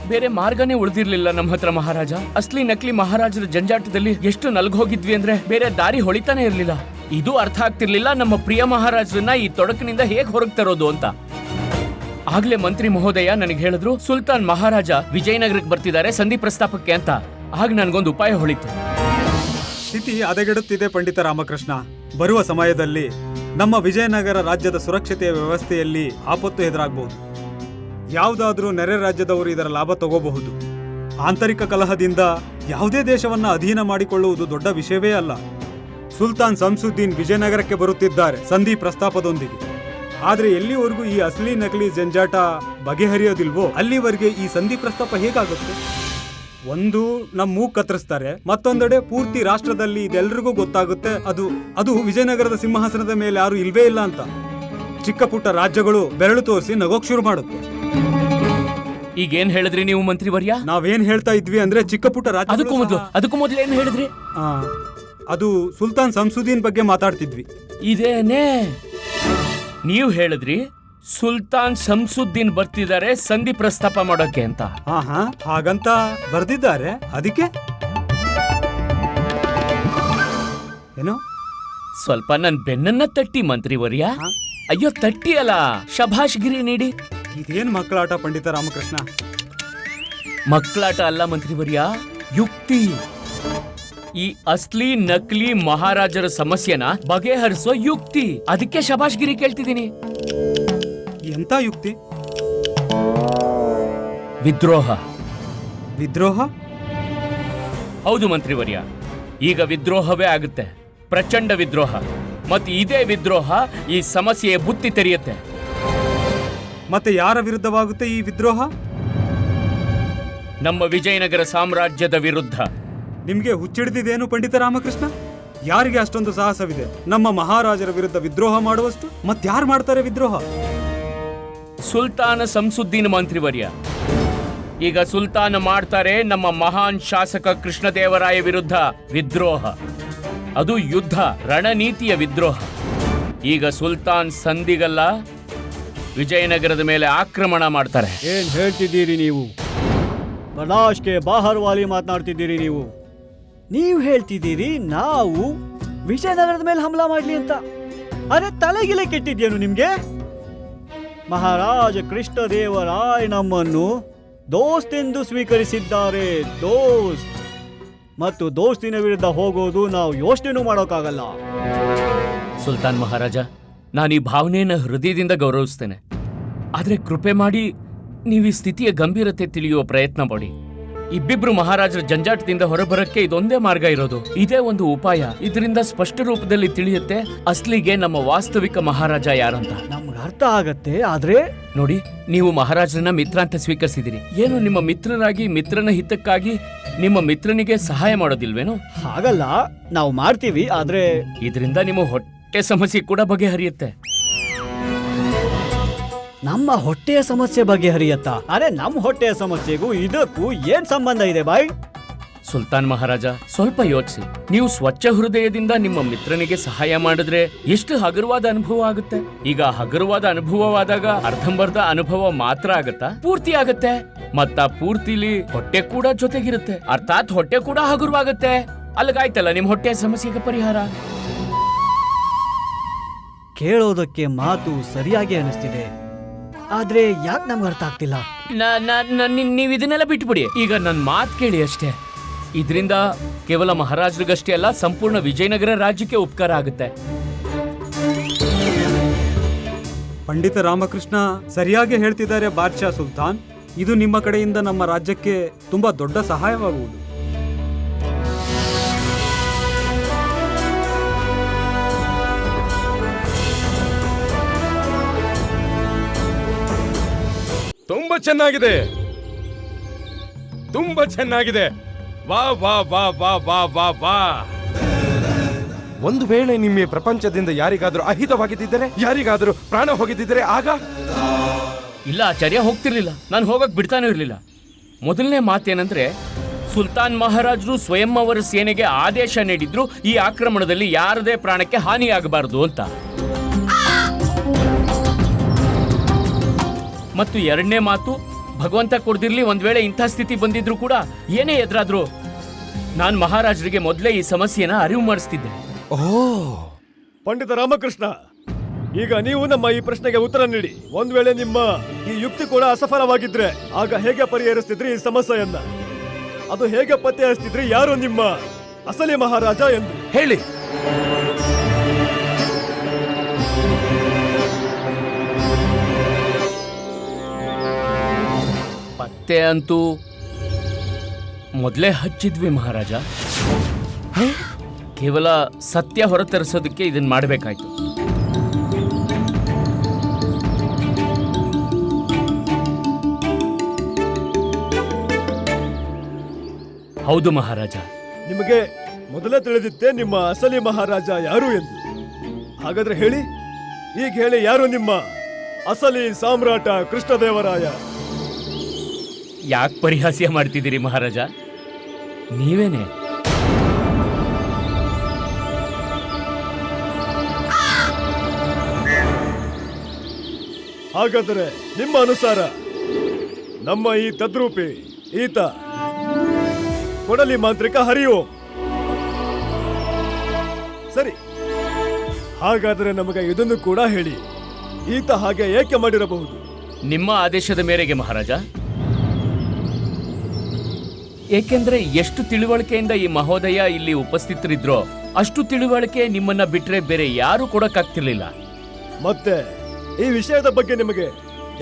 ಬೇರೆ ಮಾರ್ಗನೇ ಉಳಿದಿರ್ಲಿಲ್ಲ ನಮ್ಮ ಹತ್ರ ಮಹಾರಾಜ. ಅಸ್ಲಿ ನಕಲಿ ಮಹಾರಾಜರ ಜಂಜಾಟದಲ್ಲಿ ಎಷ್ಟು ನಲ್ಗೋಗಿದ್ವಿ ಅಂದ್ರೆ ಬೇರೆ ದಾರಿ ಹೊಳಿತಾನೆ ಇರ್ಲಿಲ್ಲ. ಇದು ಅರ್ಥ ಆಗ್ತಿರ್ಲಿಲ್ಲ ನಮ್ಮ ಪ್ರಿಯ ಮಹಾರಾಜರನ್ನ ಈ ತೊಡಕಿನಿಂದ ಹೇಗ್ ಹೊರಗ್ ತರೋದು ಅಂತ. ಆಗ್ಲೇ ಮಂತ್ರಿ ಮಹೋದಯ ನನಗೆ ಹೇಳಿದ್ರು, ಸುಲ್ತಾನ್ ಮಹಾರಾಜ ವಿಜಯನಗರಕ್ಕೆ ಬರ್ತಿದ್ದಾರೆ ಸಂಧಿ ಪ್ರಸ್ತಾಪಕ್ಕೆ ಅಂತ. ಆಗ ನನ್ಗೊಂದು ಉಪಾಯ ಹೊಳಿತು. ಸ್ಥಿತಿ ಹದಗೆಡುತ್ತಿದೆ ಪಂಡಿತ ರಾಮಕೃಷ್ಣ. ಬರುವ ಸಮಯದಲ್ಲಿ ನಮ್ಮ ವಿಜಯನಗರ ರಾಜ್ಯದ ಸುರಕ್ಷತೆಯ ವ್ಯವಸ್ಥೆಯಲ್ಲಿ ಆಪತ್ತು ಎದುರಾಗಬಹುದು. ಯಾವುದಾದ್ರೂ ನೆರೆ ರಾಜ್ಯದವರು ಇದರ ಲಾಭ ತಗೋಬಹುದು. ಆಂತರಿಕ ಕಲಹದಿಂದ ಯಾವುದೇ ದೇಶವನ್ನ ಅಧೀನ ಮಾಡಿಕೊಳ್ಳುವುದು ದೊಡ್ಡ ವಿಷಯವೇ ಅಲ್ಲ. ಸುಲ್ತಾನ್ ಸಂಸುದ್ದೀನ್ ವಿಜಯನಗರಕ್ಕೆ ಬರುತ್ತಿದ್ದಾರೆ ಸಂಧಿ ಪ್ರಸ್ತಾಪದೊಂದಿಗೆ. ಆದ್ರೆ ಎಲ್ಲಿವರೆಗೂ ಈ ಅಸಲಿ ನಕಲಿ ಜಂಜಾಟ ಬಗೆಹರಿಯೋದಿಲ್ವೋ ಅಲ್ಲಿವರೆಗೆ ಈ ಸಂಧಿ ಪ್ರಸ್ತಾಪ ಹೇಗಾಗುತ್ತೆ? ಒಂದು ನಮ್ಮ ಮೂಗ್ ಕತ್ತರಿಸ್ತಾರೆ, ಮತ್ತೊಂದೆಡೆ ಪೂರ್ತಿ ರಾಷ್ಟ್ರದಲ್ಲಿ ಇದೆಲ್ರಿಗೂ ಗೊತ್ತಾಗುತ್ತೆ ಅದು ವಿಜಯನಗರದ ಸಿಂಹಾಸನದ ಮೇಲೆ ಯಾರು ಇಲ್ವೇ ಇಲ್ಲ ಅಂತ. ಚಿಕ್ಕ ಪುಟ್ಟ ರಾಜ್ಯಗಳು ಬೆರಳು ತೋರಿಸಿ ನಗೋಕ್ ಶುರು ಮಾಡುತ್ತೆ. ಈಗೇನ್ ಹೇಳಿದ್ರಿ ನೀವು ಮಂತ್ರಿವರ್ಯ? ನಾವೇನ್ ಹೇಳ್ತಾ ಇದ್ವಿ ಅಂದ್ರೆ ಚಿಕ್ಕ ಪುಟ್ಟ ಅದಕ್ಕೂ ಮೊದಲು ಏನ್ ಹೇಳಿದ್ರಿ? ಅದು ಸುಲ್ತಾನ್ ಸಂಸುದ್ದೀನ್ ಬಗ್ಗೆ ಮಾತಾಡ್ತಿದ್ವಿ. ಇದೇನೇ ನೀವು ಹೇಳಿದ್ರಿ ಸುಲ್ತಾನ್ ಶಂಸುದ್ದೀನ್ ಬರ್ತಿದ್ದಾರೆ ಸಂಧಿ ಪ್ರಸ್ತಾಪ ಮಾಡೋಕೆ ಅಂತ. ಹಾಗಂತ ಬರ್ದಿದ್ದಾರೆ. ಅದಕ್ಕೆ ಏನೋ ಸ್ವಲ್ಪ ನನ್ ಬೆನ್ನನ್ನ ತಟ್ಟಿ ಮಂತ್ರಿವರ್ಯ. ಅಯ್ಯೋ ತಟ್ಟಿ ಅಲ್ಲ, ಶಭಾಷ್ಗಿರಿ ನೀಡಿ. ಇದೇನ್ ಮಕ್ಕಳಾಟ ಪಂಡಿತ ರಾಮಕೃಷ್ಣ? ಮಕ್ಕಳಾಟ ಅಲ್ಲ ಮಂತ್ರಿವರ್ಯ, ಯುಕ್ತಿ. ಈ ಅಸ್ಲಿ ನಕಲಿ ಮಹಾರಾಜರ ಸಮಸ್ಯೆನ ಬಗೆಹರಿಸೋ ಯುಕ್ತಿ. ಅದಕ್ಕೆ ಶಭಾಷ್ಗಿರಿ ಕೇಳ್ತಿದ್ದೀನಿ. ಎಂತ ಯುಕ್ತಿ? ವಿದ್ರೋಹ. ವಿದ್ರೋಹ? ಹೌದು ಮಂತ್ರಿವರ್ಯ, ಈಗ ವಿದ್ರೋಹವೇ ಆಗುತ್ತೆ, ಪ್ರಚಂಡ ವಿದ್ರೋಹ. ಮತ್ತು ಇದೇ ವಿದ್ರೋಹ ಈ ಸಮಸ್ಯೆಯ ಬುತ್ತಿ ತೆರೆಯುತ್ತೆ. ಮತ್ತೆ ಯಾರ ವಿರುದ್ಧವಾಗುತ್ತೆ ಈ ವಿದ್ರೋಹ? ನಮ್ಮ ವಿಜಯನಗರ ಸಾಮ್ರಾಜ್ಯದ ವಿರುದ್ಧ. ನಿಮ್ಗೆ ಹುಚ್ಚಿಡ್ದಿದೇನು ಪಂಡಿತ ರಾಮಕೃಷ್ಣ? ಯಾರಿಗೆ ಅಷ್ಟೊಂದು ಸಾಹಸವಿದೆ ನಮ್ಮ ಮಹಾರಾಜರ ವಿರುದ್ಧ ವಿದ್ರೋಹ ಮಾಡುವಷ್ಟು? ಮತ್ಯಾರು ಮಾಡ್ತಾರೆ ವಿದ್ರೋಹ? ಸುಲ್ತಾನ ಸಂಸುದ್ದೀನ್ ಮಂತ್ರಿವರ್ಯ. ಈಗ ಸುಲ್ತಾನ ಮಾಡ್ತಾರೆ ನಮ್ಮ ಮಹಾನ್ ಶಾಸಕ ಕೃಷ್ಣದೇವರಾಯ ವಿರುದ್ಧ ವಿದ್ರೋಹ. ಅದು ಯುದ್ಧ, ರಣನೀತಿಯ ವಿದ್ರೋಹ. ಈಗ ಸುಲ್ತಾನ್ ಸಂಧಿಗಲ್ಲ, ವಿಜಯನಗರದ ಮೇಲೆ ಆಕ್ರಮಣ ಮಾಡ್ತಾರೆ. ಏನ್ ಹೇಳ್ತಿದ್ದೀರಿ ನೀವು? ಬಲಾಷ್ಗೆ ಬಾಹರ್ವಾಲಿ ಮಾತನಾಡ್ತಿದ್ದೀರಿ ನೀವು. ನೀವು ಹೇಳ್ತಿದ್ದೀರಿ ನಾವು ವಿಜಯನಗರದ ಮೇಲೆ ಹಮ್ಲಾ ಮಾಡ್ಲಿ ಅಂತ. ಅರೆ ತಲೆಗಿಲೆ ಕೆಟ್ಟಿದ್ಯೇನು ನಿಮ್ಗೆ? ಮಹಾರಾಜ ಕೃಷ್ಣದೇವರಾಯ ನಮ್ಮನ್ನು ದೋಸ್ತೆಂದು ಸ್ವೀಕರಿಸಿದ್ದಾರೆ, ದೋಸ್ತ್. ಮತ್ತು ದೋಸ್ತಿನ ವಿರುದ್ಧ ಹೋಗೋದು ನಾವು ಯೋಚನೆನೂ ಮಾಡೋಕ್ಕಾಗಲ್ಲ. ಸುಲ್ತಾನ್ ಮಹಾರಾಜ, ನಾನು ಈ ಭಾವನೆಯನ್ನು ಹೃದಯದಿಂದ ಗೌರವಿಸ್ತೇನೆ. ಆದ್ರೆ ಕೃಪೆ ಮಾಡಿ ನೀವು ಈ ಸ್ಥಿತಿಯ ಗಂಭೀರತೆ ತಿಳಿಯುವ ಪ್ರಯತ್ನ ಮಾಡಿ. ಇಬ್ಬಿಬ್ರು ಮಹಾರಾಜರ ಜಂಜಾಟದಿಂದ ಹೊರಬರಕ್ಕೆ ಇದೊಂದೇ ಮಾರ್ಗ ಇರೋದು. ಇದೇ ಒಂದು ಉಪಾಯ. ಇದರಿಂದ ಸ್ಪಷ್ಟ ರೂಪದಲ್ಲಿ ತಿಳಿಯುತ್ತೆ ಅಸ್ಲಿಗೆ ನಮ್ಮ ವಾಸ್ತವಿಕ ಮಹಾರಾಜ ಯಾರಂತ. ನಮ್ಗೆ ಅರ್ಥ ಆಗತ್ತೆ. ಆದ್ರೆ ನೋಡಿ, ನೀವು ಮಹಾರಾಜರನ್ನ ಮಿತ್ರ ಅಂತ ಸ್ವೀಕರಿಸಿದಿರಿ. ಏನು ನಿಮ್ಮ ಮಿತ್ರರಾಗಿ, ಮಿತ್ರನ ಹಿತಕ್ಕಾಗಿ ನಿಮ್ಮ ಮಿತ್ರನಿಗೆ ಸಹಾಯ ಮಾಡೋದಿಲ್ವೇನು? ಹಾಗಲ್ಲ, ನಾವು ಮಾಡ್ತೀವಿ. ಆದ್ರೆ ಇದರಿಂದ ನಿಮ್ಮ ಹೊಟ್ಟೆ ಸಮಸ್ಯೆ ಕೂಡ ಬಗೆಹರಿಯುತ್ತೆ. ನಮ್ಮ ಹೊಟ್ಟೆಯ ಸಮಸ್ಯೆ ಬಗೆಹರಿಯತ್ತಾ? ಅರೆ ನಮ್ಮ ಹೊಟ್ಟೆಯ ಸಮಸ್ಯೆಗೂ ಇದಕ್ಕೂ ಏನ್ ಸಂಬಂಧ ಇದೆ ಬಾಯ್? ಸುಲ್ತಾನ್ ಮಹಾರಾಜ, ಸ್ವಲ್ಪ ಯೋಚಿಸಿ. ನೀವು ಸ್ವಚ್ಛ ಹೃದಯದಿಂದ ನಿಮ್ಮ ಮಿತ್ರನಿಗೆ ಸಹಾಯ ಮಾಡಿದ್ರೆ ಎಷ್ಟು ಹಗುರವಾದ ಅನುಭವ ಆಗುತ್ತೆ. ಈಗ ಹಗುರವಾದ ಅನುಭವವಾದಾಗ ಅರ್ಧಂಬರ್ಧ ಅನುಭವ ಮಾತ್ರ ಆಗತ್ತಾ? ಪೂರ್ತಿ ಆಗತ್ತೆ. ಮತ್ತ ಪೂರ್ತಿಲಿ ಹೊಟ್ಟೆ ಕೂಡ ಜೊತೆಗಿರುತ್ತೆ. ಅರ್ಥಾತ್ ಹೊಟ್ಟೆ ಕೂಡ ಹಗುರವಾಗುತ್ತೆ. ಅಲ್ಲಿಗಾಯ್ತಲ್ಲ ನಿಮ್ ಹೊಟ್ಟೆಯ ಸಮಸ್ಯೆಗೆ ಪರಿಹಾರ. ಕೇಳೋದಕ್ಕೆ ಮಾತು ಸರಿಯಾಗಿ ಅನಿಸ್ತಿದೆ, ಆದ್ರೆ ಯಾಕೆ ನಮ್ಗೆ ಅರ್ಥ ಆಗ್ತಿಲ್ಲ? ನೀವ್ ಇದನ್ನೆಲ್ಲ ಬಿಟ್ಬಿಡಿ. ಈಗ ನನ್ ಮಾತ್ ಕೇಳಿ ಅಷ್ಟೇ. ಇದರಿಂದ ಕೇವಲ ಮಹಾರಾಜರಿಗಷ್ಟೇ ಅಲ್ಲ, ಸಂಪೂರ್ಣ ವಿಜಯನಗರ ರಾಜ್ಯಕ್ಕೆ ಉಪಕಾರ ಆಗುತ್ತೆ. ಪಂಡಿತ ರಾಮಕೃಷ್ಣ ಸರಿಯಾಗಿ ಹೇಳ್ತಿದ್ದಾರೆ ಬಾದ್ಶಾ ಸುಲ್ತಾನ್. ಇದು ನಿಮ್ಮ ಕಡೆಯಿಂದ ನಮ್ಮ ರಾಜ್ಯಕ್ಕೆ ತುಂಬಾ ದೊಡ್ಡ ಸಹಾಯವಾಗುವುದು. ತುಂಬಾ ಚೆನ್ನಾಗಿದೆ, ತುಂಬಾ ಚೆನ್ನಾಗಿದೆ. ವಾ ವಾ ವಾ ವಾ ವಾ ವಾ ವಾ. ಒಂದು ವೇಳೆ ನಿಮ್ಮ ಪ್ರಪಂಚದಿಂದ ಯಾರಿಗಾದ್ರೂ ಅಹಿತವಾಗಿದ್ದರೆ, ಯಾರಿಗಾದ್ರೂ ಪ್ರಾಣ ಹೋಗಿದ್ದರೆ ಆಗ? ಇಲ್ಲ ಆಚಾರ್ಯ, ಹೋಗ್ತಿರ್ಲಿಲ್ಲ. ನಾನು ಹೋಗಕ್ ಬಿಡ್ತಾನೂ ಇರ್ಲಿಲ್ಲ. ಮೊದಲನೇ ಮಾತೇನಂದ್ರೆ, ಸುಲ್ತಾನ್ ಮಹಾರಾಜರು ಸ್ವಯಂ ಅವರ ಸೇನೆಗೆ ಆದೇಶ ನೀಡಿದ್ರು ಈ ಆಕ್ರಮಣದಲ್ಲಿ ಯಾರದೇ ಪ್ರಾಣಕ್ಕೆ ಹಾನಿಯಾಗಬಾರದು ಅಂತ. ಮತ್ತು ಎರಡನೇ ಮಾತು, ಭಗವಂತ ಕೊಡ್ದಿರ್ಲಿ, ಒಂದ್ ವೇಳೆ ಇಂಥ ಸ್ಥಿತಿ ಬಂದಿದ್ರು ಕೂಡ, ಏನೇ ಎದುರಾದ್ರು ನಾನ್ ಮಹಾರಾಜರಿಗೆ ಮೊದಲೇ ಈ ಸಮಸ್ಯೆನ ಅರಿವು ಮಾಡಿಸ್ತಿದ್ದೆ. ಪಂಡಿತ ರಾಮಕೃಷ್ಣ, ಈಗ ನೀವು ನಮ್ಮ ಈ ಪ್ರಶ್ನೆಗೆ ಉತ್ತರ ನೀಡಿ. ಒಂದ್ ವೇಳೆ ನಿಮ್ಮ ಈ ಯುಕ್ತಿ ಕೂಡ ಅಸಫಲವಾಗಿದ್ರೆ ಆಗ ಹೇಗೆ ಪರಿಹರಿಸ್ತಿದ್ರಿ ಈ ಸಮಸ್ಯೆಯನ್ನ? ಅದು ಹೇಗೆ ಪತ್ತೆ ಹಚ್ತಿದ್ರಿ ಯಾರು ನಿಮ್ಮ ಅಸಲಿ ಮಹಾರಾಜ ಎಂದು ಹೇಳಿ. ಪತ್ತೆ ಅಂತೂ ಮೊದಲೇ ಹಚ್ಚಿದ್ವಿ ಮಹಾರಾಜ. ಕೇವಲ ಸತ್ಯ ಹೊರತರಿಸೋದಕ್ಕೆ ಇದನ್ನ ಮಾಡಬೇಕಾಯ್ತು. ಹೌದು ಮಹಾರಾಜ. ನಿಮಗೆ ಮೊದಲೇ ತಿಳಿದಿತ್ತೆ ನಿಮ್ಮ ಅಸಲಿ ಮಹಾರಾಜ ಯಾರು ಎಂದು. ಹಾಗಾದ್ರೆ ಹೇಳಿ, ಈಗ ಹೇಳಿ, ಯಾರು ನಿಮ್ಮ ಅಸಲಿ ಸಾಮ್ರಾಟ ಕೃಷ್ಣದೇವರಾಯ? ಯಾಕೆ ಪರಿಹಾಸ್ಯ ಮಾಡ್ತಿದ್ದೀರಿ ಮಹಾರಾಜ? ನೀವೇನೆ. ಹಾಗಾದರೆ ನಿಮ್ಮ ಅನುಸಾರ ನಮ್ಮ ಈ ತದ್ರೂಪಿ ಈತ ಕೊಡಲಿ ಮಾಂತ್ರಿಕ ಹರಿಯೋಂ. ಸರಿ, ಹಾಗಾದರೆ ನಮಗೆ ಇದನ್ನು ಕೂಡ ಹೇಳಿ, ಈತ ಹಾಗೆ ಏಕೆ ಮಾಡಿರಬಹುದು? ನಿಮ್ಮ ಆದೇಶದ ಮೇರೆಗೆ ಮಹಾರಾಜ. ಏಕೆಂದ್ರೆ ಎಷ್ಟು ತಿಳುವಳಿಕೆಯಿಂದ ಈ ಮಹೋದಯ ಇಲ್ಲಿ ಉಪಸ್ಥಿತರಿದ್ರೋ ಅಷ್ಟು ತಿಳುವಳಿಕೆ ನಿಮ್ಮನ್ನ ಬಿಟ್ರೆ ಬೇರೆ ಯಾರು ಕೊಡಕ್ಕಾಗ್ತಿರ್ಲಿಲ್ಲ. ಮತ್ತೆ ಈ ವಿಷಯದ ಬಗ್ಗೆ ನಿಮಗೆ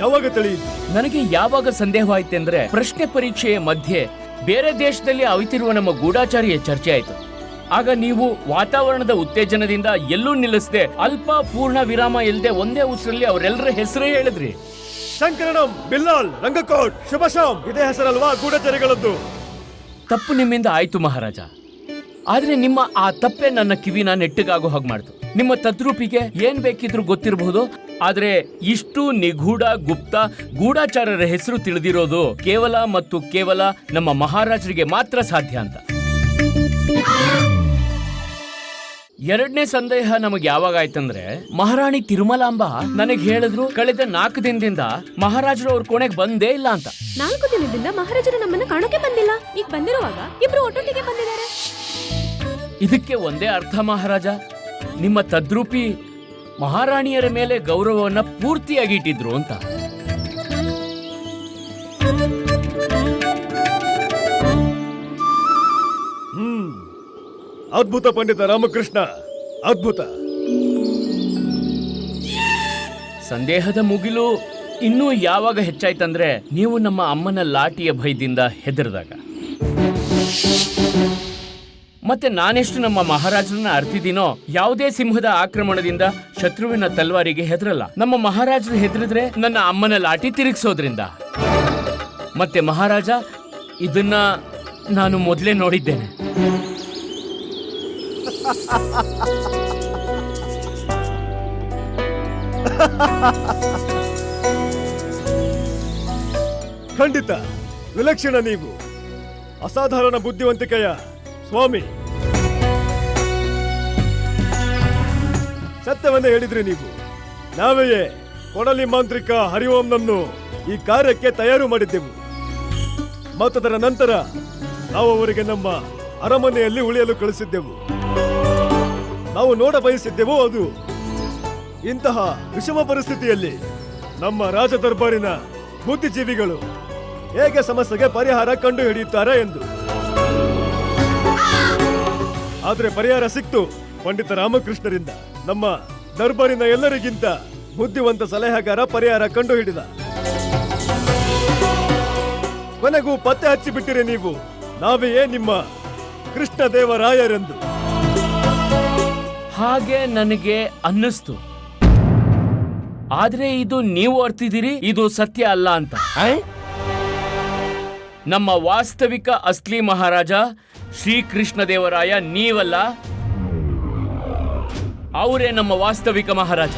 ಯಾವಾಗ ತಿಳಿಯಿತು? ನನಗೆ ಯಾವಾಗ ಸಂದೇಹವಾಯ್ತೆಂದ್ರೆ ಪ್ರಶ್ನೆ ಪರೀಕ್ಷೆಯ ಮಧ್ಯೆ ಬೇರೆ ದೇಶದಲ್ಲಿ ಅವಿತಿರುವ ನಮ್ಮ ಗೂಢಾಚಾರಿಯ ಚರ್ಚೆ ಆಯ್ತು. ಆಗ ನೀವು ವಾತಾವರಣದ ಉತ್ತೇಜನದಿಂದ ಎಲ್ಲೂ ನಿಲ್ಲಿಸದೆ ಅಲ್ಪ ಪೂರ್ಣ ವಿರಾಮ ಇಲ್ಲದೆ ಒಂದೇ ಉಸಿರಲ್ಲಿ ಅವರೆಲ್ಲರ ಹೆಸರೇ ಹೇಳಿದ್ರಿ. ಶಂಕರಣಂ, ಬಿಲ್ಲಾಲ್, ರಂಗಕೋಟ್, ಶುಭಶಾಮ್, ಇದೇ ಹೆಸರಲ್ವಾ ಗೂಢಚಾರಿಗಳದ್ದು? ತಪ್ಪು ನಿಮ್ಮಿಂದ ಆಯ್ತು ಮಹಾರಾಜ. ಆದ್ರೆ ನಿಮ್ಮ ಆ ತಪ್ಪೆ ನನ್ನ ಕಿವಿನ ನೆಟ್ಟಗಾಗೋ ಹಾಗೆ ಮಾಡ್ತು. ನಿಮ್ಮ ತದ್ರೂಪಿಗೆ ಏನ್ ಬೇಕಿದ್ರು ಗೊತ್ತಿರಬಹುದು, ಆದ್ರೆ ಇಷ್ಟು ನಿಗೂಢ ಗುಪ್ತ ಗೂಢಾಚಾರರ ಹೆಸರು ತಿಳಿದಿರೋದು ಕೇವಲ ಮತ್ತು ಕೇವಲ ನಮ್ಮ ಮಹಾರಾಜರಿಗೆ ಮಾತ್ರ ಸಾಧ್ಯ ಅಂತ. ಎರಡನೇ ಸಂದೇಹ ನಮಗೆ ಯಾವಾಗ ಆಯ್ತಂದ್ರೆ, ಮಹಾರಾಣಿ ತಿರುಮಲಾಂಬ ನನಗೆ ಹೇಳಿದ್ರು ಕಳೆದ 4 ದಿನದಿಂದ ಮಹಾರಾಜರು ಅವ್ರ ಕೋಣೆಗೆ ಬಂದೇ ಇಲ್ಲ ಅಂತ. 4 ದಿನದಿಂದ ಮಹಾರಾಜರು ನಮ್ಮನ್ನ ಕಾಣೋಕೆ ಬಂದಿಲ್ಲ. ಈಗ ಬಂದಿರುವಾಗ ಇಬ್ರು ಒಟ್ಟೊಟ್ಟಿಗೆ ಬಂದಿದ್ದಾರೆ. ಇದಕ್ಕೆ ಒಂದೇ ಅರ್ಥ ಮಹಾರಾಜ, ನಿಮ್ಮ ತದ್ರೂಪಿ ಮಹಾರಾಣಿಯರ ಮೇಲೆ ಗೌರವವನ್ನ ಪೂರ್ತಿಯಾಗಿ ಇಟ್ಟಿದ್ರು ಅಂತ. ಅದ್ಭುತ ಪಂಡಿತ ರಾಮಕೃಷ್ಣ, ಅದ್ಭುತ. ಸಂದೇಹದ ಮುಗಿಲು ಇನ್ನೂ ಯಾವಾಗ ಹೆಚ್ಚಾಯ್ತಂದ್ರೆ, ನೀವು ನಮ್ಮ ಅಮ್ಮನ ಲಾಠಿಯ ಭಯದಿಂದ ಹೆದರಿದಾಗ. ಮತ್ತೆ ನಾನೆಷ್ಟು ನಮ್ಮ ಮಹಾರಾಜರನ್ನ ಅರ್ತಿದ್ದೀನೋ, ಯಾವುದೇ ಸಿಂಹದ ಆಕ್ರಮಣದಿಂದ ಶತ್ರುವಿನ ತಲ್ವಾರಿಗೆ ಹೆದರಲ್ಲ. ನಮ್ಮ ಮಹಾರಾಜರು ಹೆದರಿದ್ರೆ ನನ್ನ ಅಮ್ಮನ ಲಾಠಿ ತಿರುಗಿಸೋದ್ರಿಂದ. ಮತ್ತೆ ಮಹಾರಾಜ, ಇದನ್ನ ನಾನು ಮೊದಲೇ ನೋಡಿದ್ದೇನೆ. ಖಂಡಿತ ವಿಲಕ್ಷಣ. ನೀವು ಅಸಾಧಾರಣ ಬುದ್ಧಿವಂತಿಕೆಯ ಸ್ವಾಮಿ. ಸತ್ಯವನ್ನೇ ಹೇಳಿದ್ರಿ ನೀವು. ನಾವೆಯೇ ಕೊಡಲಿ ಮಾಂತ್ರಿಕ ಹರಿಓಂನನ್ನು ಈ ಕಾರ್ಯಕ್ಕೆ ತಯಾರು ಮಾಡಿದ್ದೆವು. ಮತ್ತದರ ನಂತರ ನಾವು ಅವರಿಗೆ ನಮ್ಮ ಅರಮನೆಯಲ್ಲಿ ಉಳಿಯಲು ಕಳಿಸಿದ್ದೆವು. ನಾವು ನೋಡ ಬಯಸಿದ್ದೆವು ಅದು ಇಂತಹ ವಿಷಮ ಪರಿಸ್ಥಿತಿಯಲ್ಲಿ ನಮ್ಮ ರಾಜ ದರ್ಬಾರಿನ ಬುದ್ಧಿಜೀವಿಗಳು ಹೇಗೆ ಸಮಸ್ಯೆಗೆ ಪರಿಹಾರ ಕಂಡು ಹಿಡಿಯುತ್ತಾರೆ ಎಂದು. ಆದರೆ ಪರಿಹಾರ ಸಿಕ್ತು ಪಂಡಿತ ರಾಮಕೃಷ್ಣರಿಂದ. ನಮ್ಮ ದರ್ಬಾರಿನ ಎಲ್ಲರಿಗಿಂತ ಬುದ್ಧಿವಂತ ಸಲಹೆಗಾರ ಪರಿಹಾರ ಕಂಡು ಹಿಡಿದ. ಕೊನೆಗೂ ಪತ್ತೆ ಹಚ್ಚಿಬಿಟ್ಟಿರಿ ನೀವು, ನಾವೆಯೇ ನಿಮ್ಮ ಕೃಷ್ಣದೇವರಾಯರೆಂದು. ಹಾಗೆ ನನಗೆ ಅನ್ನಿಸ್ತು. ಆದ್ರೆ ಇದು ನೀವು ಅರ್ತಿದ್ದೀರಿ, ಇದು ಸತ್ಯ ಅಲ್ಲ ಅಂತ. ನಮ್ಮ ವಾಸ್ತವಿಕ ಅಸ್ಲಿ ಮಹಾರಾಜ ಶ್ರೀಕೃಷ್ಣದೇವರಾಯ ನೀವಲ್ಲ, ಅವರೇ ನಮ್ಮ ವಾಸ್ತವಿಕ ಮಹಾರಾಜ.